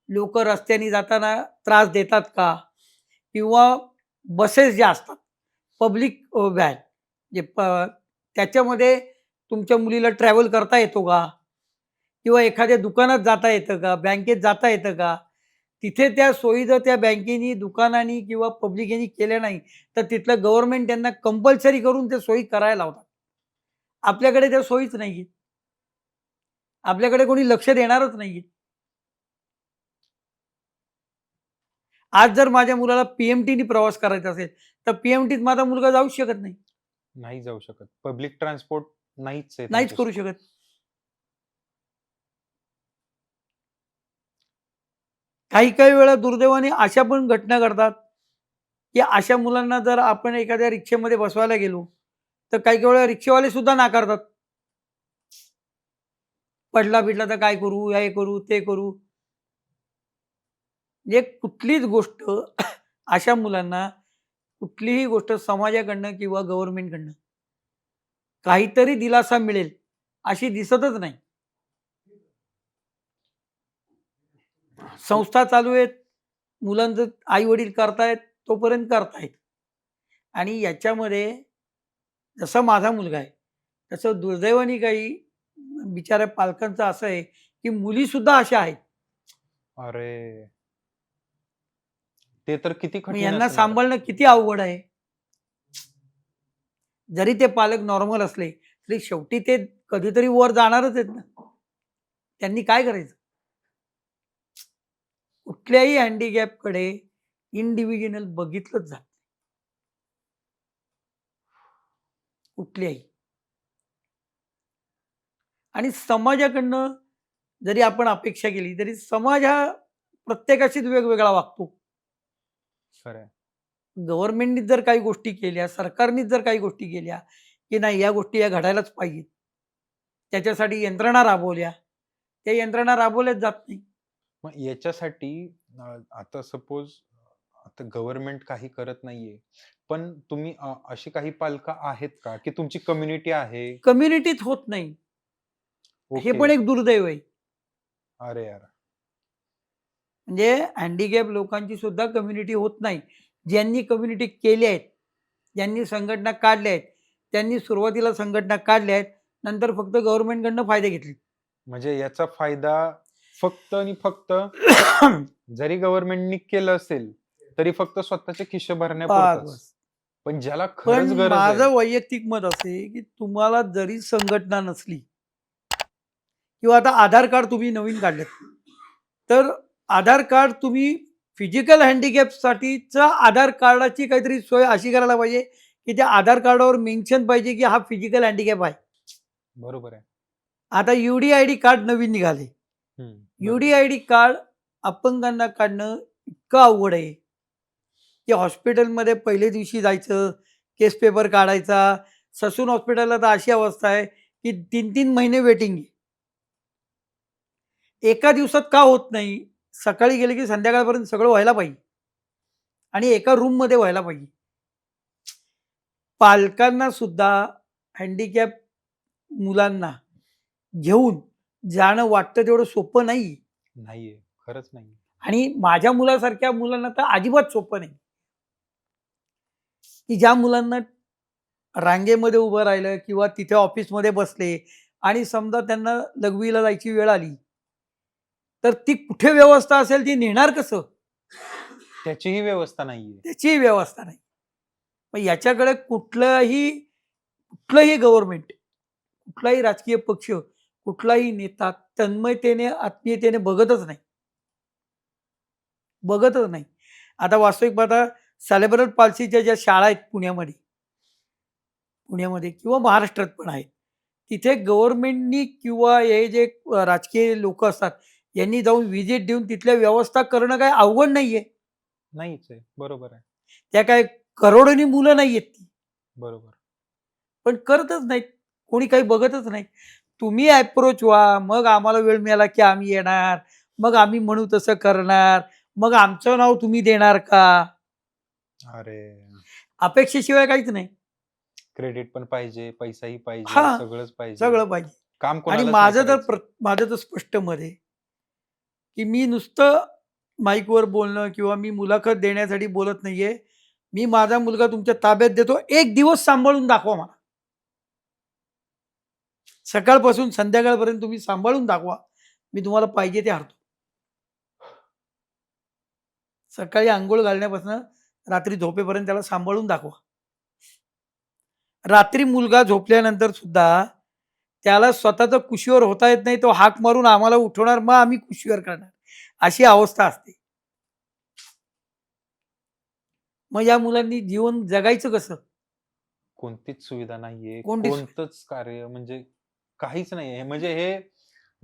लोकं रस्त्याने जाताना त्रास देतात का? किंवा बसेस ज्या असतात, पब्लिक व्हॅन जे त्याच्यामध्ये तुमच्या मुलीला ट्रॅव्हल करता येतो का? किंवा एखाद्या दुकानात जाता येतं का? बँकेत जाता येतं का? तिथे त्या सोयी जर त्या बँकेनी, दुकानानी किंवा पब्लिक यांनी केल्या नाही, तर तिथलं गव्हर्नमेंट त्यांना कंपल्सरी करून त्या सोयी करायला लावतात. आपल्याकडे त्या सोयीच नाहीये. आपल्याकडे कोणी लक्ष देणारच नाहीये. आज जर माझ्या मुलाला पी-एम-टीनी प्रवास करायचा असेल, तर पी-एम-टीत माझा मुलगा जाऊच शकत नाही. नाही जाऊ शकत. पब्लिक ट्रान्सपोर्ट नाहीच आहे नाहीच करू त्यांच्यासाठी. शकत. काही-काही वेळा दुर्दैवाने अशा पण घटना घडतात, की अशा मुलांना जर आपण एखाद्या रिक्षामध्ये बसवायला गेलो, तर काही-काही वेळा रिक्षावाले सुद्धा नाकारतात. पडला-बिडला तर काय करू? हे करू, ते करू. म्हणजे कुठलीच गोष्ट अशा मुलांना कुठलीही गोष्ट समाजाकडनं किंवा गव्हर्नमेंटकडनं काहीतरी दिलासा मिळेल अशी दिसतच नाही. संस्था चालू आहेत, मुलांचं आई-वडील करतायत, तोपर्यंत करतायत. आणि याच्यामध्ये जसा माझा मुलगा आहे, तसं दुर्दैवाने काही बिचाऱ्या पालकांचं असं आहे, की मुलीसुद्धा अशा आहेत. अरे! ते तर किती मग कठीण यांना असणार. सांभाळणं किती अवघड आहे. जरी ते पालक नॉर्मल असले, तरी शेवटी ते कधीतरी वर जाणारच आहेत ना. त्यांनी काय करायचं? कुठल्याही हँडिकॅपकडे इंडिव्हिज्युअल बघितलंच जात कुठल्याही. आणि समाजाकडनं जरी आपण अपेक्षा केली, तरी समाज हा प्रत्येकाशीच वेगवेगळा वागतो. खरं आहे. गव्हर्नमेंटनीच जर काही गोष्टी केल्या, सरकारनीच जर काही गोष्टी केल्या, की नाही या गोष्टी या घडायलाच पाहिजेत. त्याच्यासाठी यंत्रणा राबवल्या, त्या यंत्रणा राबवल्याच जात नाही. मग याच्यासाठी आता सपोज आता गव्हर्नमेंट काही करत नाहीये. पण तुम्ही अशी काही पालकं आहेत का, की तुमची कम्युनिटी आहे? कम्युनिटीत होत नाही. हे ओके. पण एक दुर्दैव आहे. अरे यार! म्हणजे हँडिकॅप लोकांची सुद्धा कम्युनिटी होत नाही. ज्यांनी कम्युनिटी केल्या आहेत, ज्यांनी संघटना काढल्या आहेत, त्यांनी सुरुवातीला संघटना काढल्या आहेत, नंतर फक्त गव्हर्नमेंटकडनं फायदे घेतले. म्हणजे याचा फायदा फक्त आणि फक्त जरी गव्हर्नमेंटनी केलं असेल तरी फक्त स्वतःचे खिशे बस भरण्यापुरतच. बस. पण ज्याला पण खरंच गरज आहे, माझं वैयक्तिक मत असे आहे, की तुम्हाला जरी संघटना नसली किंवा आता आधार कार्ड तुम्ही नवीन काढलेत, तर आधार कार्ड तुम्ही फिजिकल हँडिकॅपसाठीच्या आधार कार्डाची काहीतरी सोय अशी करायला पाहिजे, की त्या आधार कार्डावर मेन्शन पाहिजे, की हा फिजिकल हँडिकॅप आहे. बरोबर आहे. आता यूडीआयडी कार्ड नवीन निघाले. बरोबर. यूडीआयडी कार्ड अपंगांना काढणं इतकं अवघड आहे, की हॉस्पिटलमध्ये पहिल्या दिवशी जायचं, केस पेपर काढायचा. ससून हॉस्पिटलला तर अशी अवस्था आहे, की 3-3 महिने वेटिंग आहे. एका दिवसात का होत नाही? सकाळी गेले की संध्याकाळपर्यंत सगळं व्हायला पाहिजे आणि एका रूममध्ये व्हायला पाहिजे. पालकांना सुद्धा हँडिकॅप मुलांना घेऊन जाणं वाटतं तेवढं सोपं नाही नाहीये. खरंच नाही. आणि माझ्या मुलासारख्या मुलांना तर अजिबात सोपं नाही, की ज्या मुलांना रांगेमध्ये उभं राहिलं किंवा तिथे ऑफिसमध्ये बसले आणि समजा त्यांना लघवीला जायची वेळ आली, तर ती कुठे व्यवस्था असेल ती नेणार कसं? त्याचीही व्यवस्था नाहीये. त्याचीही व्यवस्था नाही. मग याच्याकडे कुठलंही गव्हर्नमेंट, कुठलाही राजकीय पक्ष, कुठलाही नेता तन्मयतेने, आत्मीयतेने बघतच नाही. आता वास्तविक पाहता सेरेब्रल पाल्सीच्या ज्या शाळा आहेत पुण्यामध्ये किंवा महाराष्ट्रात पण आहेत. तिथे गव्हर्नमेंटनी किंवा हे जे राजकीय लोकं असतात, यांनी जाऊन व्हिजिट देऊन तिथल्या व्यवस्था करणं काही अवघड नाहीये. नाहीच आहे. बरोबर आहे. त्या काय करोडोनी मुलं नाहीयेत ती. बरोबर. पण करतच नाहीत. कोणी काही बघतच नाही. तुम्ही अप्रोच व्हा, मग आम्हाला वेळ मिळाला की आम्ही येणार, मग आम्ही म्हणू तसं करणार, मग आमचं नाव तुम्ही देणार का? अरे! अपेक्षेशिवाय काहीच नाही. क्रेडिट पण पाहिजे, पैसाही पाहिजे, हां, सगळंच पाहिजे. सगळं पाहिजे. काम आणि कोणालाच नाही करायचं. माझं तर स्पष्ट मत आहे, की मी नुसतं माईकवर बोलणं किंवा मी मुलाखत देण्यासाठी बोलत नाहीये. मी माझा मुलगा तुमच्या ताब्यात देतो. एक दिवस सांभाळून दाखवा मला. सकाळपासून संध्याकाळपर्यंत तुम्ही सांभाळून दाखवा. मी तुम्हाला पाहिजे ते हारतो. सकाळी अंघोळ घालण्यापासून रात्री झोपेपर्यंत त्याला सांभाळून दाखवा. रात्री मुलगा झोपल्यानंतर सुद्धा त्याला स्वतःचं कुशीवर होता येत नाही. तो हाक मारून आम्हाला उठवणार, मग आम्ही कुशीवर करणार. अशी अवस्था असते. मग या मुलांनी जीवन जगायचं कसं? कोणतीच सुविधा नाहीये. कोणतीच कोणतंच कार्य म्हणजे काहीच नाहीये. म्हणजे हे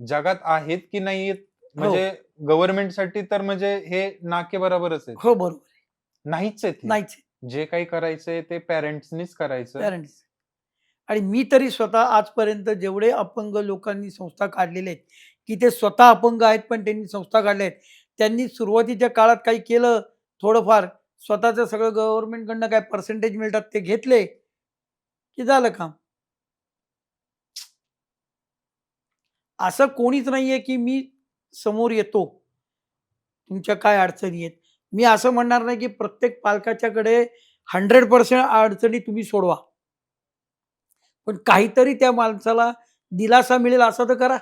जगात आहेत की नाहीयेत हो, म्हणजे गव्हर्नमेंटसाठी तर म्हणजे हे नाके बरोबरच आहेत. हो, बरोबर. नाहीच आहेत हे. नाहीच जे काही करायचंय ते पॅरेंट्सनीच करायचं. पॅरेंट्स. आणि मी तरी स्वतः आजपर्यंत जेवढे अपंग लोकांनी संस्था काढलेले आहेत, की ते स्वतः अपंग आहेत, पण त्यांनी संस्था काढल्या आहेत. त्यांनी सुरुवातीच्या काळात काही केलं थोडंफार, स्वतःचं सगळं गव्हर्नमेंटकडनं काय पर्सेंटेज मिळतात ते घेतले, की झालं काम. असं कोणीच नाहीये, की मी समोर येतो, तुमच्या काय अडचणी आहेत. मी असं म्हणणार नाही, की प्रत्येक पालकाच्याकडे 100% अडचणी तुम्ही सोडवा. पण काहीतरी त्या माणसाला दिलासा मिळेल असं तर करा.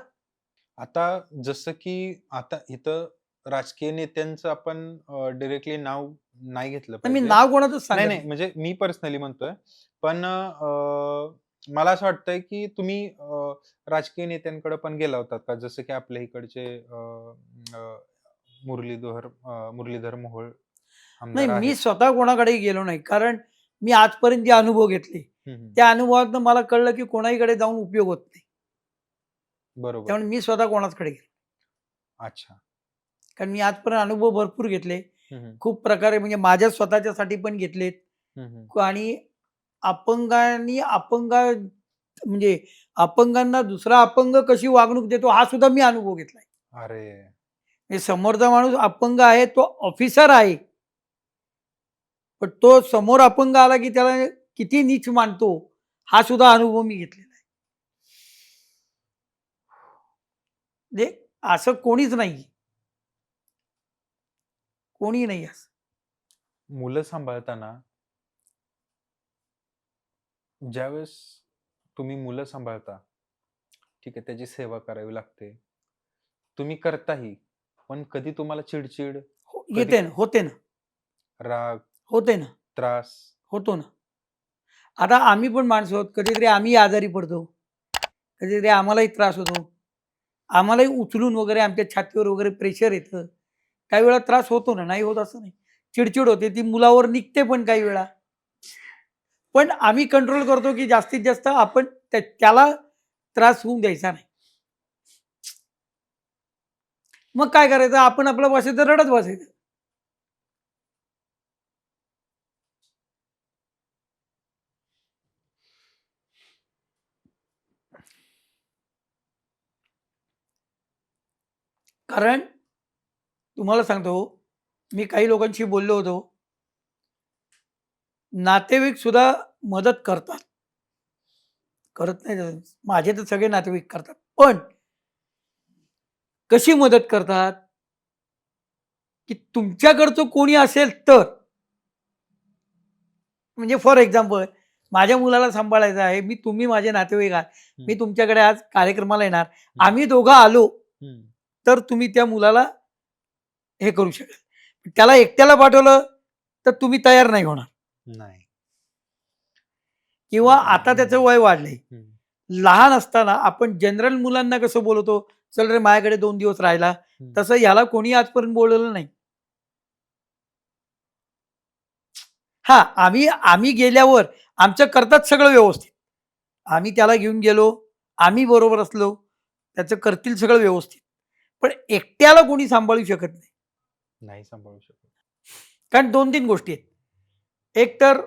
आता जसं की आता इथं राजकीय नेत्यांचं आपण डायरेक्टली नाव नाही घेतलं तर मी पाहिजे. नाव कोणाचंच नाही, सांगत नाही. नाही. म्हणजे मी पर्सनली म्हणतोय. पण मला असं वाटतंय की तुम्ही राजकीय नेत्यांकडे पण गेला होतात का? जसं की आपल्या इकडचे अ, मुरलीधर मोहोळ नाही, आमदार मी आहेत. स्वतः कोणाकडेही गेलो नाही. कारण मी आजपर्यंत जे अनुभव घेतले, हं, हं. त्या अनुभवातनं मला कळलं, की कोणाहीकडे जाऊन उपयोग होत नाही. बरोबर. त्यामुळे मी स्वतः कोणाचकडे गेलो. अच्छा. कारण मी आजपर्यंत अनुभव भरपूर घेतले. हं, हं. खूप प्रकारे म्हणजे माझ्या स्वतःच्यासाठी पण घेतलेत हं, हं. आणि अपंगांनी म्हणजे अपंगांना दुसरा अपंग कशी वागणूक देतो, हा सुद्धा मी अनुभव घेतलाय. अरे! म्हणजे समोरचा माणूस अपंग आहे, तो ऑफिसर आहे. पण तो समोर अपंग आला, की त्याला किती नीच मानतो, हा सुद्धा अनुभव मी घेतलेला आहे. म्हणजे असं कोणीच नाही. कोणीही नाही असं. मुलं सांभाळताना ज्यावेळेस तुम्ही मुलं सांभाळता, ठीक आहे, त्याची सेवा करावी लागते. तुम्ही करताही, पण कधी तुम्हाला चिड-चिड, कधी येते ना, होते ना, राग, होते ना, त्रास? होतो ना. आता आम्ही पण माणसं आहोत. कधीतरी आम्ही आजारी पडतो. कधीतरी आम्हालाही त्रास होतो. आम्हालाही उचलून वगैरे आमच्या छातीवर वगैरे प्रेशर येतं. काही वेळा त्रास होतो ना, नाही होत असं नाही. चिडचिड होते, ती मुलावर निघते पण काही वेळा. पण आम्ही कंट्रोल करतो, की जास्तीत जास्त आपण त्याला त्रास होऊन द्यायचा नाही. मग काय करायचं? आपण आपलं बसायचं, रडत बसायचं. कारण तुम्हाला सांगतो, मी काही लोकांशी बोललो होतो. नातेवाईक सुद्धा मदत करतात. करत नाही माझे तर सगळे नातेवाईक करतात. पण कशी मदत करतात, की तुमच्याकडचं कोणी असेल तर. म्हणजे फॉर एक्झाम्पल माझ्या मुलाला सांभाळायचं आहे. तुम्ही माझे नातेवाईक आहात. मी हं, तुमच्याकडे आज कार्यक्रमाला येणार. हं, आम्ही दोघं आलो, हं. तर तुम्ही त्या मुलाला हे करू शकाल. त्याला एकट्याला पाठवलं, तर तुम्ही तयार नाही होणार. नाही. किंवा आता त्याचं वय वाढलंय. हं, लहान असताना आपण जनरल मुलांना कसं बोलवतो, "चल रे माझ्याकडे 2 दिवस राहायला." हं. तसं ह्याला कोणी आजपर्यंत बोलवलं नाही. हां, आम्ही आम्ही गेल्यावर आमचं करतात सगळं व्यवस्थित. आम्ही त्याला घेऊन गेलो, आम्ही बरोबर असलो, त्याचं करतील सगळं व्यवस्थित. पण एकट्याला कोणी सांभाळू शकत नाही. नाही सांभाळू शकत. कारण 2-3 गोष्टी आहेत. एक तर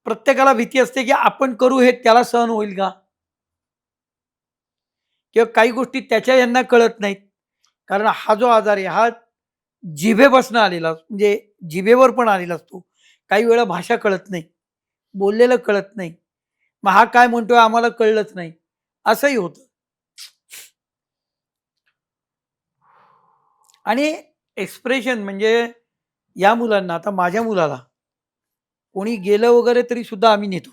प्रत्येकाला भीती असते, की आपण करू हे त्याला सहन होईल का? किंवा काही गोष्टी त्याच्या यांना कळत नाहीत. कारण हा जो आजार आहे, हा जिभेपासून आलेला म्हणजे जिभेवर पण आलेला असतो. काही वेळा भाषा कळत नाही, बोललेलं कळत नाही. मग हा काय म्हणतोय आम्हाला कळलंच नाही, असंही होतं. आणि एक्सप्रेशन म्हणजे या मुलांना, आता माझ्या मुलाला कोणी गेलं वगैरे तरी सुद्धा आम्ही नेतो.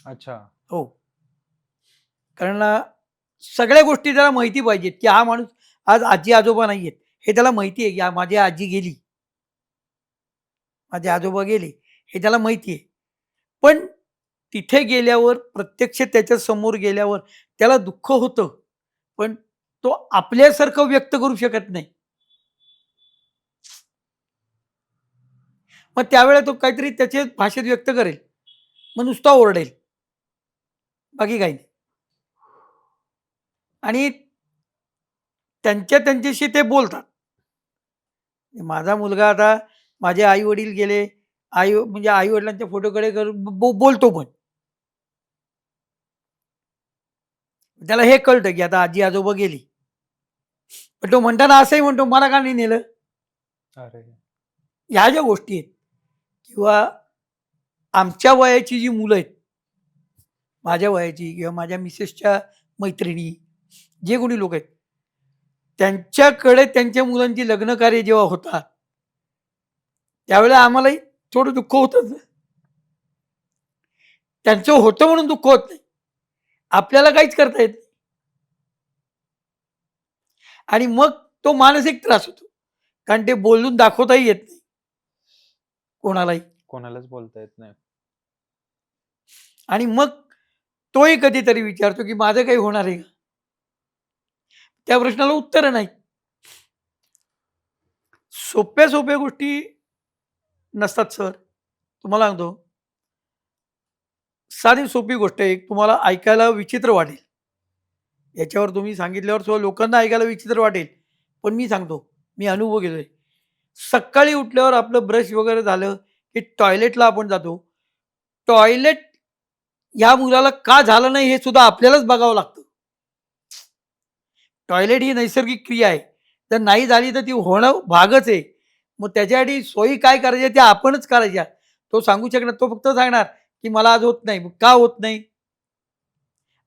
अच्छा. हो. कारण सगळ्या गोष्टी त्याला माहिती पाहिजेत, की हा माणूस आज आजी-आजोबा नाहीयेत. हे त्याला माहिती आहे, की माझी आजी गेली, माझे आजोबा गेले, हे त्याला माहिती आहे. पण तिथे गेल्यावर प्रत्यक्ष त्याच्या समोर गेल्यावर त्याला दुःख होतं. पण तो आपल्यासारखं व्यक्त करू शकत नाही. मग त्यावेळेला तो काहीतरी त्याच्या भाषेत व्यक्त करेल. मग नुसता ओरडेल. बाकी काही नाही. आणि त्यांच्याशी ते बोलतात. माझा मुलगा आता माझे आई-वडील गेले, म्हणजे आई-वडिलांच्या फोटोकडे करून बोलतो पण. त्याला हे कळतं, की आता आजी-आजोबा गेली. पण तो म्हणताना असंही म्हणतो, "मला का नाही नेलं?" अरे! ह्या ज्या गोष्टी आहेत किंवा आमच्या वयाची जी मुलं आहेत, माझ्या वयाची किंवा माझ्या मिसेसच्या मैत्रिणी, जे कोणी लोक आहेत, त्यांच्याकडे त्यांच्या मुलांची लग्न कार्य जेव्हा होतात, त्यावेळेला आम्हालाही थोडं दुःख होतंच. त्यांचं होतं म्हणून दुःख होत नाही. आपल्याला काहीच करता येत नाही. आणि मग तो मानसिक त्रास होतो. कारण ते बोलून दाखवताही येत नाही कोणालाही. कोणालाच बोलता येत नाही. आणि मग तोही कधीतरी विचारतो, की माझं काही होणार आहे का? त्या प्रश्नाला उत्तरं नाहीत. सोप्या-सोप्या गोष्टी नसतात सर. तुम्हाला सांगतो, साधी सोपी गोष्ट आहे. एक तुम्हाला ऐकायला विचित्र वाटेल. याच्यावर तुम्ही सांगितल्यावर सुद्धा लोकांना ऐकायला विचित्र वाटेल. पण मी सांगतो, मी अनुभव घेतोय. सकाळी उठल्यावर आपलं ब्रश वगैरे झालं, की टॉयलेटला आपण जातो. टॉयलेट या मुलाला का झालं नाही हे सुद्धा आपल्यालाच बघावं लागतं. टॉयलेट ही नैसर्गिक क्रिया आहे. जर नाही झाली तर ती होणं भागच आहे. मग त्याच्यासाठी सोयी काय करायच्या त्या आपणच करायच्या. तो सांगू शकणार, तो फक्त सांगणार, की मला आज होत नाही. मग का होत नाही?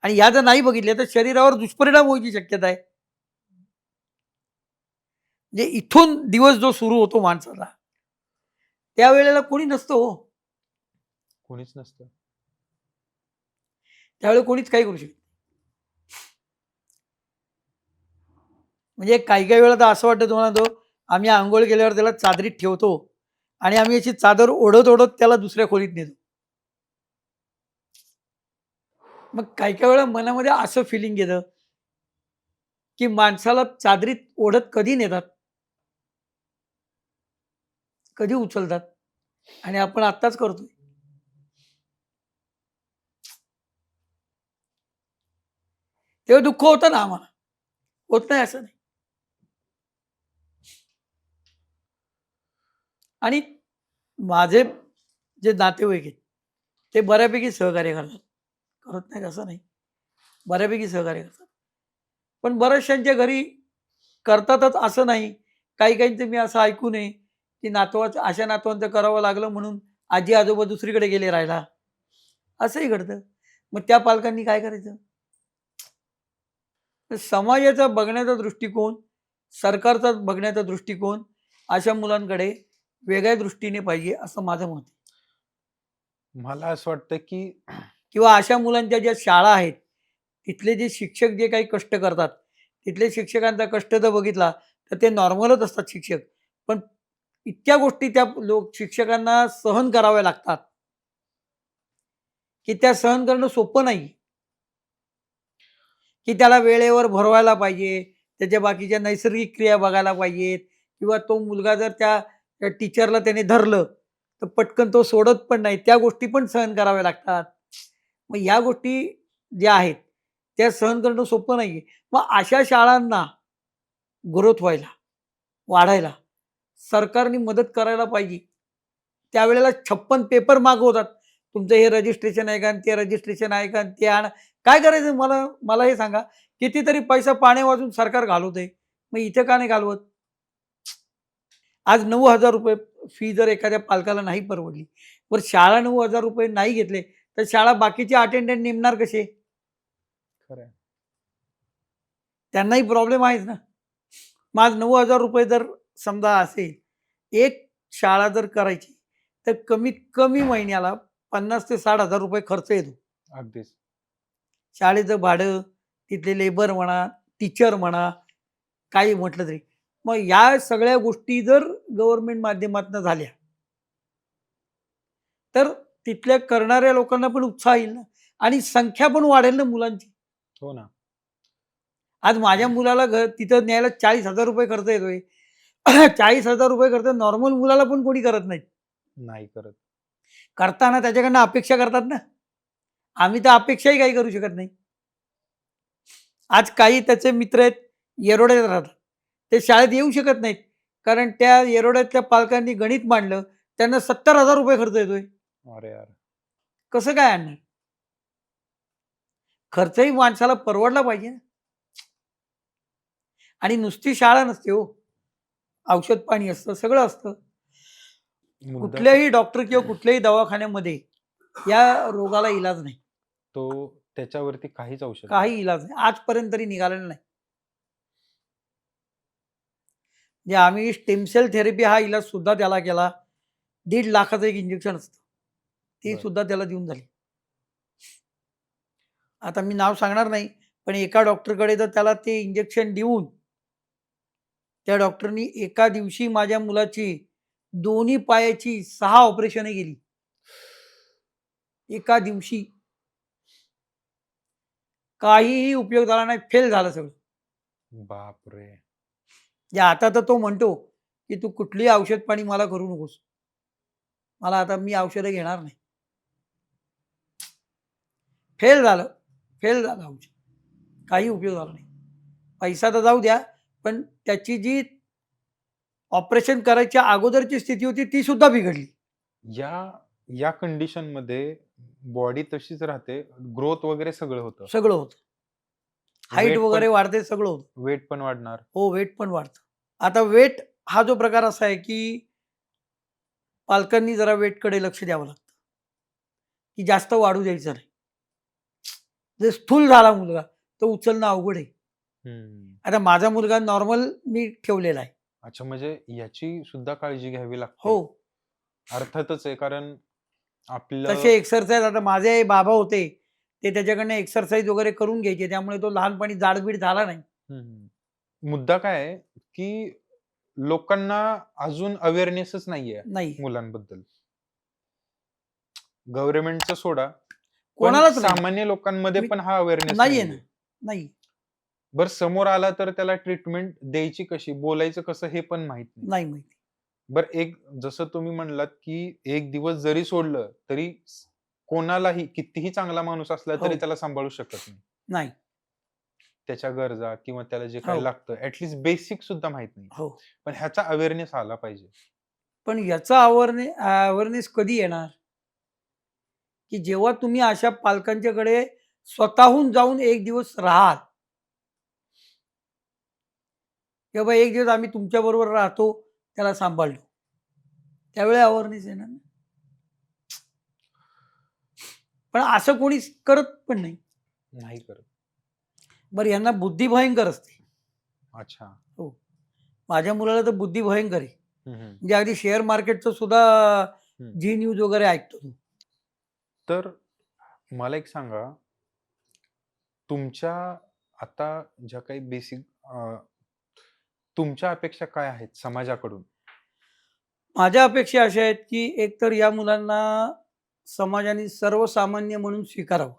आणि ह्या जर नाही बघितल्या तर शरीरावर दुष्परिणाम होण्याची शक्यता आहे. म्हणजे इथून दिवस जो सुरू होतो माणसाचा, त्यावेळेला कोणी नसतं हो. कोणीच नसतं. त्यावेळेला कोणीच काही करू शकत. म्हणजे काही काही वेळा तर असं वाटतं तुम्हाला, तो आम्ही आंघोळ केल्यावर त्याला चादरीत ठेवतो आणि आम्ही अशी चादर ओढत ओढत त्याला दुसऱ्या खोलीत नेतो. मग काही काही वेळा मनामध्ये असं फिलिंग येतं, की माणसाला चादरीत ओढत कधी नेतात, कधी उचलतात, आणि आपण आत्ताच करतोय. तेव्हा दुःख होतं ना आम्हाला, होत नाही असं नाही. आणि माझे जे नातेवाईक आहेत ते बऱ्यापैकी सहकार्य करतात, करत नाहीत असं नाही, बऱ्यापैकी सहकार्य करतात. पण बऱ्याचशांच्या घरी करतातच असं नाही. काही काहींचं मी असं ऐकू नये की नातवाचं, अशा नातवांचं करावं लागलं म्हणून आजी आजोबा दुसरीकडे गेले राहायला, असंही घडतं. मग त्या पालकांनी काय करायचं? तर समाजाचा बघण्याचा दृष्टिकोन, सरकारचा बघण्याचा दृष्टिकोन अशा मुलांकडे वेगळ्या दृष्टीने पाहिजे, असं माझं मत आहे. मला असं वाटतं की किंवा अशा मुलांच्या ज्या शाळा आहेत, तिथले जे शिक्षक जे काही कष्ट करतात, तिथले शिक्षकांचा कष्ट जर बघितला तर ते नॉर्मलच असतात शिक्षक. पण इतक्या गोष्टी त्या शिक्षकांना सहन कराव्या लागतात, की त्या सहन करणं सोपं नाही. की त्याला वेळेवर भरवायला पाहिजे, त्याच्या बाकीच्या नैसर्गिक क्रिया बघायला पाहिजेत, किंवा तो मुलगा जर त्या टीचरला त्याने धरलं, तर पटकन तो सोडत पण नाही. त्या गोष्टी पण सहन कराव्या लागतात. मग या गोष्टी ज्या आहेत, त्या सहन करणं सोपं नाहीये. मग अशा शाळांना ग्रोथ व्हायला, वाढायला सरकारने मदत करायला पाहिजे. त्यावेळेला 56 पेपर मागवतात. तुमचं हे रजिस्ट्रेशन आहे का? आणि ते रजिस्ट्रेशन आहे का? आणि ते आणा. काय करायचं मला मला हे सांगा? कितीतरी पैसा पाण्या वाजून सरकार घालवतंय. मग इथे का नाही घालवत? आज ₹9,000 फी जर एखाद्या पालकाला नाही परवडली, बरं शाळा ₹9,000 नाही घेतले, तर शाळा बाकीचे अटेंडंट नेमणार कसे? खरं आहे. त्यांनाही प्रॉब्लेम आहेच ना. मग आज ₹9,000 जर समजा असेल, एक शाळा जर करायची, तर कमीत कमी महिन्याला 50,000 ते 60,000 खर्च येतो. अगदीच. शाळेचं भाडं, तिथले लेबर म्हणा, टीचर म्हणा, काही म्हटलं तरी. मग या सगळ्या गोष्टी जर गव्हर्नमेंट माध्यमातून झाल्या, तर तिथल्या करणाऱ्या लोकांना पण उत्साह येईल ना, आणि संख्या पण वाढेल ना मुलांची. हो ना. आज माझ्या मुलाला तिथं न्यायला ₹40,000 खर्च येतोय. ₹40,000 खर्च नॉर्मल मुलाला पण कोणी करत नाहीत. नाही करत. करताना त्याच्याकडनं अपेक्षा करतात ना. आम्ही तर अपेक्षाही काही करू शकत नाही. आज काही त्याचे मित्र आहेत, येरोड्यात राहतात. ते शाळेत येऊ शकत नाहीत. कारण त्या येरोड्यातल्या पालकांनी गणित मांडलं, त्यांना ₹70,000 खर्च येतोय. अरे यार! कसं काय आणणार? खर्चही माणसाला परवडला पाहिजे ना. आणि नुसती शाळा नसते हो. औषध पाणी असतं, सगळं असतं. मुद्दा कुठल्याही डॉक्टर किंवा कुठल्याही दवाखान्यामध्ये या रोगाला इलाज नाही. तो त्याच्यावरती काहीच औषध नाही. काही इलाज नाही. आजपर्यंत तरी निघालेला नाही. जे आम्ही स्टेम सेल थेरपी हा इलाज सुद्धा त्याला केला. 1.5 लाखाचं एक इंजेक्शन असतं. ती बरं. सुद्धा त्याला देऊन झाली. आता मी नाव सांगणार नाही, पण एका डॉक्टरकडे तर त्याला ते इंजेक्शन देऊन, त्या डॉक्टरनी एका दिवशी माझ्या मुलाची दोन्ही पायाची 6 ऑपरेशने केली. एका दिवशी. काहीही उपयोग झाला नाही, फेल झालं सगळं. बापरे! म्हणजे आता तर तो म्हणतो, की "तू कुठलीही औषध पाणी मला करू नकोस. मला आता मी औषधं घेणार नाही." फेल झालं, फेल झालं औषध. काही उपयोग झाला नाही. पैसा तर जाऊ द्या, पण त्याची जी ऑपरेशन करायच्या अगोदरची स्थिती होती ती सुद्धा बिघडली. या या कंडिशनमध्ये बॉडी तशीच राहते. ग्रोथ वगैरे सगळं होतं. सगळं होतं. हाईट वेट पण वगैरे वाढते, सगळं होतं. वेट पण वाढणार. हो, वेट पण वाढतं. आता वेट हा जो प्रकार असा आहे, की पालकांनी जरा वेटकडे लक्ष द्यावं लागतं, की जास्त वाढू द्यायचं नाही. जर स्थूल झाला मुलगा, तर उचलणं अवघड आहे. हं. आता माझा मुलगा नॉर्मल मी ठेवलेला आहे. अच्छा, म्हणजे याची सुद्धा काळजी घ्यावी हो, लागते. अर्थातच आहे, कारण आपलं तसे एक्सरसाइज आता माझे बाबा होते, ते त्याच्याकडनं एक्सरसाइज वगैरे करून घ्यायचे. त्यामुळे तो लहानपणी जाड झाला नाही. हं, मुद्दा काय आहे, की लोकांना अजून अवेअरनेसच नाहीये नाही, मुलांबद्दल. गव्हर्नमेंटचं सोडा, पण कोणालाच नाही. सामान्य लोकांमध्ये मी पण हा अवेअरनेस नाहीये ना, नाहीये. नाही, बरं समोर आला तर त्याला ट्रीटमेंट द्यायची कशी, बोलायचं कसं हे पण माहीत नाही. नाही माहिती. बरं एक जसं तुम्ही म्हणलात, की एक दिवस जरी सोडलं, तरी कोणालाही कितीही चांगला माणूस असला हो, तरी त्याला सांभाळू शकत नाही. नाही. त्याच्या गरजा किंवा त्याला जे हो, काही लागतं ॲट बेसिक सुद्धा माहीत नाही. हो. पण ह्याचा अवेअरनेस आला पाहिजे. पण याचा अवेअरनेस कधी येणार? की जेव्हा तुम्ही अशा पालकांच्याकडे स्वतःहून जाऊन एक दिवस राहाल, की बाबा एक दिवस आम्ही तुमच्याबरोबर राहतो, त्याला सांभाळतो. त्यावेळी अवेअरनेस येणार ना. पण असं कोणी करत पण नाही. नाही करत. बरं यांना बुद्धी भयंकर असते. अच्छा. हो. माझ्या मुलाला तर बुद्धी भयंकर आहे. हं, हं. म्हणजे अगदी शेअर मार्केटचं सुद्धा हं. झी न्यूज वगैरे ऐकतो तो. तर मला एक सांगा, तुमच्या आता ज्या काही बेसिक तुमच्या अपेक्षा काय आहेत समाजाकडून? माझ्या अपेक्षा अशा आहेत, की एकतर या मुलांना समाजाने सर्वसामान्य म्हणून स्वीकारावं.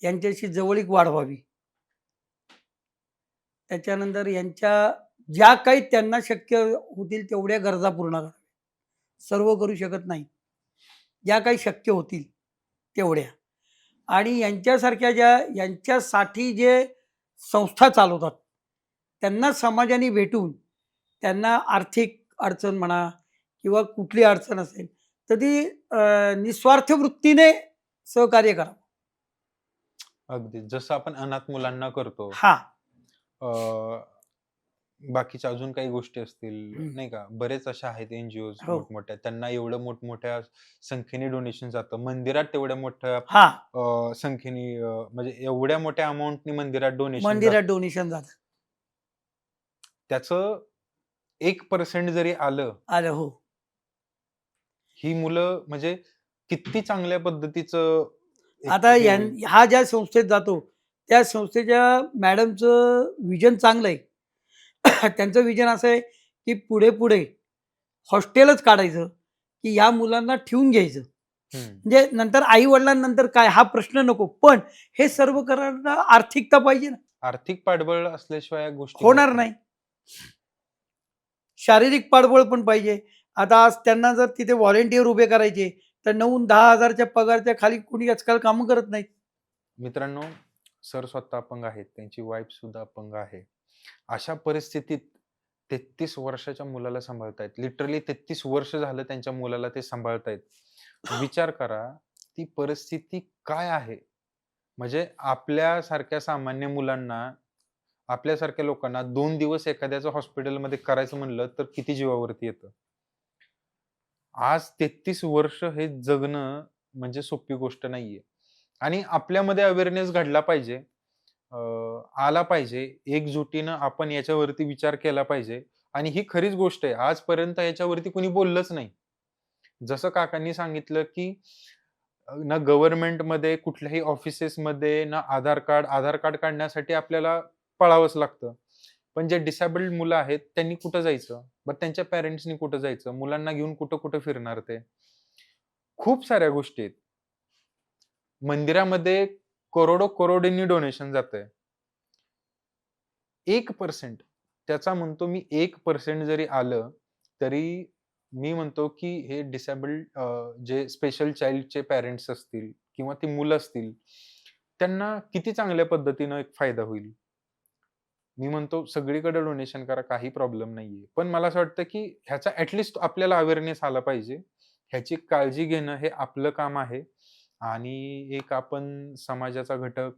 यांच्याशी जवळीक वाढवावी. त्याच्यानंतर यांच्या ज्या काही त्यांना शक्य होतील तेवढ्या गरजा पूर्ण कराव्या. सर्व करू शकत नाही. ज्या काही शक्य होतील तेवढ्या. आणि यांच्यासारख्या यांच्यासाठी जे संस्था चालवतात, त्यांना समाजाने भेटून त्यांना आर्थिक अडचण म्हणा किंवा कुठली अडचण असेल, तर ती निस्वार्थ वृत्तीने सहकार्य करावं. अगदी जसं आपण अनाथ मुलांना करतो. हां. अ, बाकीच्या अजून काही गोष्टी असतील, हं. नाही का? बरेच अशा आहेत एन-जी-ओज हो. मोठमोठ्या. त्यांना एवढं मोठमोठ्या संख्येने डोनेशन जातं. मंदिरात तेवढ्या मोठ्या हां. संख्येने म्हणजे एवढ्या मोठ्या अमाउंटनी मंदिरात डोनेशन मंदिरात जातं. डोनेशन जातं. त्याचं 1% जरी आलं, आलं. हो. ही मुलं म्हणजे किती चांगल्या पद्धतीचं एक आता हे होईल. हा ज्या संस्थेत जातो, त्या संस्थेच्या मॅडमचं विजन चांगलं आहे. त्यांचं विजन असं आहे, की पुढे-पुढे हॉस्टेलच काढायचं, की या मुलांना ठेवून घ्यायचं. हं. म्हणजे नंतर आई-वडिलांनंतर काय हा प्रश्न नको. पण हे सर्व करायला आर्थिकता पाहिजे ना. आर्थिक पाठबळ असल्याशिवाय या गोष्टी होत होणार नाहीत. नाही. शारीरिक पाठबळ पण पाहिजे. आता आज त्यांना जर तिथे व्हॉलंटियर उभे करायचे, तर 9,000-10,000 च्या पगारच्या खाली कुणी आजकाल कामं करत नाहीत. मित्रांनो, सर स्वतः अपंग आहेत. त्यांची वाईफ सुद्धा अपंग आहे. अशा परिस्थितीत 33 वर्षाच्या मुलाला सांभाळतायत. लिटरली 33 वर्ष झालं त्यांच्या मुलाला ते सांभाळतायत. विचार करा, ती परिस्थिती काय आहे? म्हणजे आपल्यासारख्या सामान्य मुलांना, आपल्यासारख्या लोकांना 2 दिवस एखाद्याचं हॉस्पिटलमध्ये करायचं म्हणलं, तर किती जीवावरती येतं? आज 33 वर्ष हे जगणं म्हणजे सोपी गोष्ट नाहीये. आणि आपल्यामध्ये अवेअरनेस घडला पाहिजे. अ, आला पाहिजे. एकजुटीनं आपण याच्यावरती विचार केला पाहिजे. आणि ही खरीच गोष्ट आहे. आजपर्यंत याच्यावरती कोणी बोललंच नाही. जसं काकांनी सांगितलं, की ना गव्हर्नमेंटमध्ये कुठल्याही ऑफिसेसमध्ये ना आधार कार्ड काढण्यासाठी आपल्याला पळावंच लागतं. पण जे डिसेबल्ड मुलं आहेत, त्यांनी कुठं जायचं? मग त्यांच्या पॅरेंट्सनी कुठं जायचं? मुलांना घेऊन कुठं-कुठं फिरणार ते? खूप साऱ्या गोष्टी आहेत. मंदिरामध्ये करोडोंनी डोनेशन जातंय. 1% त्याचा म्हणतो मी 1% जरी आलं, तरी मी म्हणतो की हे डिसेबल्ड जे स्पेशल चाइल्डचे पॅरेंट्स असतील किंवा ती मुलं असतील, त्यांना किती चांगल्या पद्धतीनं एक फायदा होईल. मी म्हणतो सगळीकडे डोनेशन करा, काही प्रॉब्लेम नाहीये. पण मला असं वाटतं की ह्याचा आपल्याला अवेअरनेस आला पाहिजे. ह्याची काळजी घेणं हे आपलं काम आहे आणि एक आपण समाजाचा घटक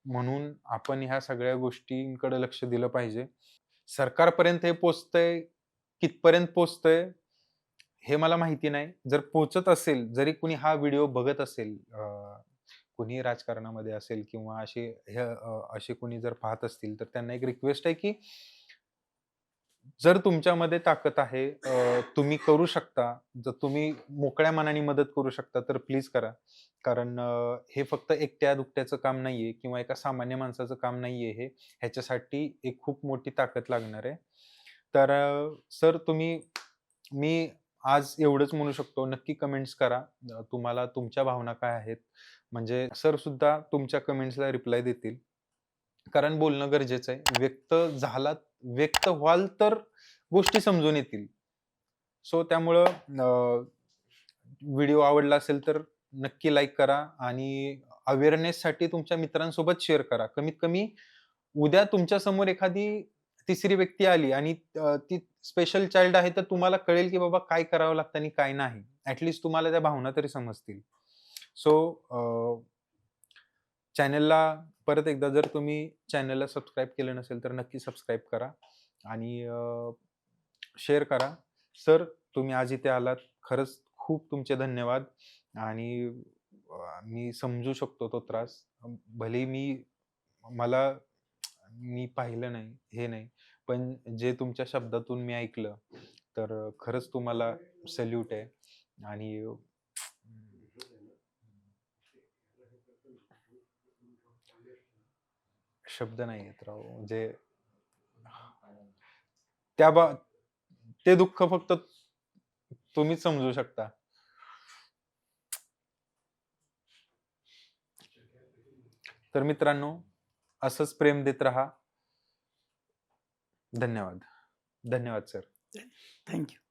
म्हणून आपण ह्या सगळ्या गोष्टींकडे लक्ष दिलं पाहिजे. सरकारपर्यंत हे पोहोचतंय, कितपर्यंत पोहोचतंय हे मला माहिती नाही. जर पोहोचत असेल, जरी कुणी हा व्हिडिओ बघत असेल, कुणी राजकारणामध्ये असेल किंवा असे कोणी जर पाहत असतील, तर त्यांना एक रिक्वेस्ट आहे, की जर तुमच्यामध्ये ताकद आहे, तुम्ही करू शकता. जर तुम्ही मोकळ्या मनाने मदत करू शकता, तर प्लीज करा. कारण हे फक्त एकट्या-दुकट्याचं काम नाहीये किंवा एका सामान्य माणसाचं काम नाहीये हे. ह्याच्यासाठी एक खूप मोठी ताकद लागणार आहे. तर सर मी आज एवढंच म्हणू शकतो, नक्की कमेंट्स करा. तुम्हाला तुमच्या भावना काय आहेत? म्हणजे सर सुद्धा तुमच्या कमेंट्सला रिप्लाय देतील. कारण बोलणं गरजेचं आहे. व्यक्त व्हाल तर गोष्टी समजून येतील. सो त्यामुळं व्हिडिओ आवडला असेल तर नक्की लाईक करा आणि अवेअरनेससाठी तुमच्या मित्रांसोबत शेअर करा. कमीत कमी उद्या तुमच्यासमोर एखादी तिसरी व्यक्ती आली आणि ती स्पेशल चाइल्ड आहे, तर तुम्हाला कळेल की बाबा काय करावं लागतं आणि काय नाही. तुम्हाला त्या भावना तरी समजतील. सो चॅनलला परत एकदा, जर तुम्ही चॅनलला सबस्क्राईब केलं नसेल तर नक्की सबस्क्राईब करा आणि शेअर करा. सर, तुम्ही आज इथे आलात, खरंच खूप तुमचे धन्यवाद. आणि मी समजू शकतो तो त्रास. भलेही मला मी पाहिलं नाही, हे नाही. पण जे तुमच्या शब्दातून मी ऐकलं, तर खरंच तुम्हाला सॅल्यूट आहे. आणि शब्द नाही आहेत राव. म्हणजे त्या बा ते दुःख फक्त तुम्हीच समजू शकता. तर मित्रांनो, असंच प्रेम देत राहा. धन्यवाद. धन्यवाद सर. Thank you.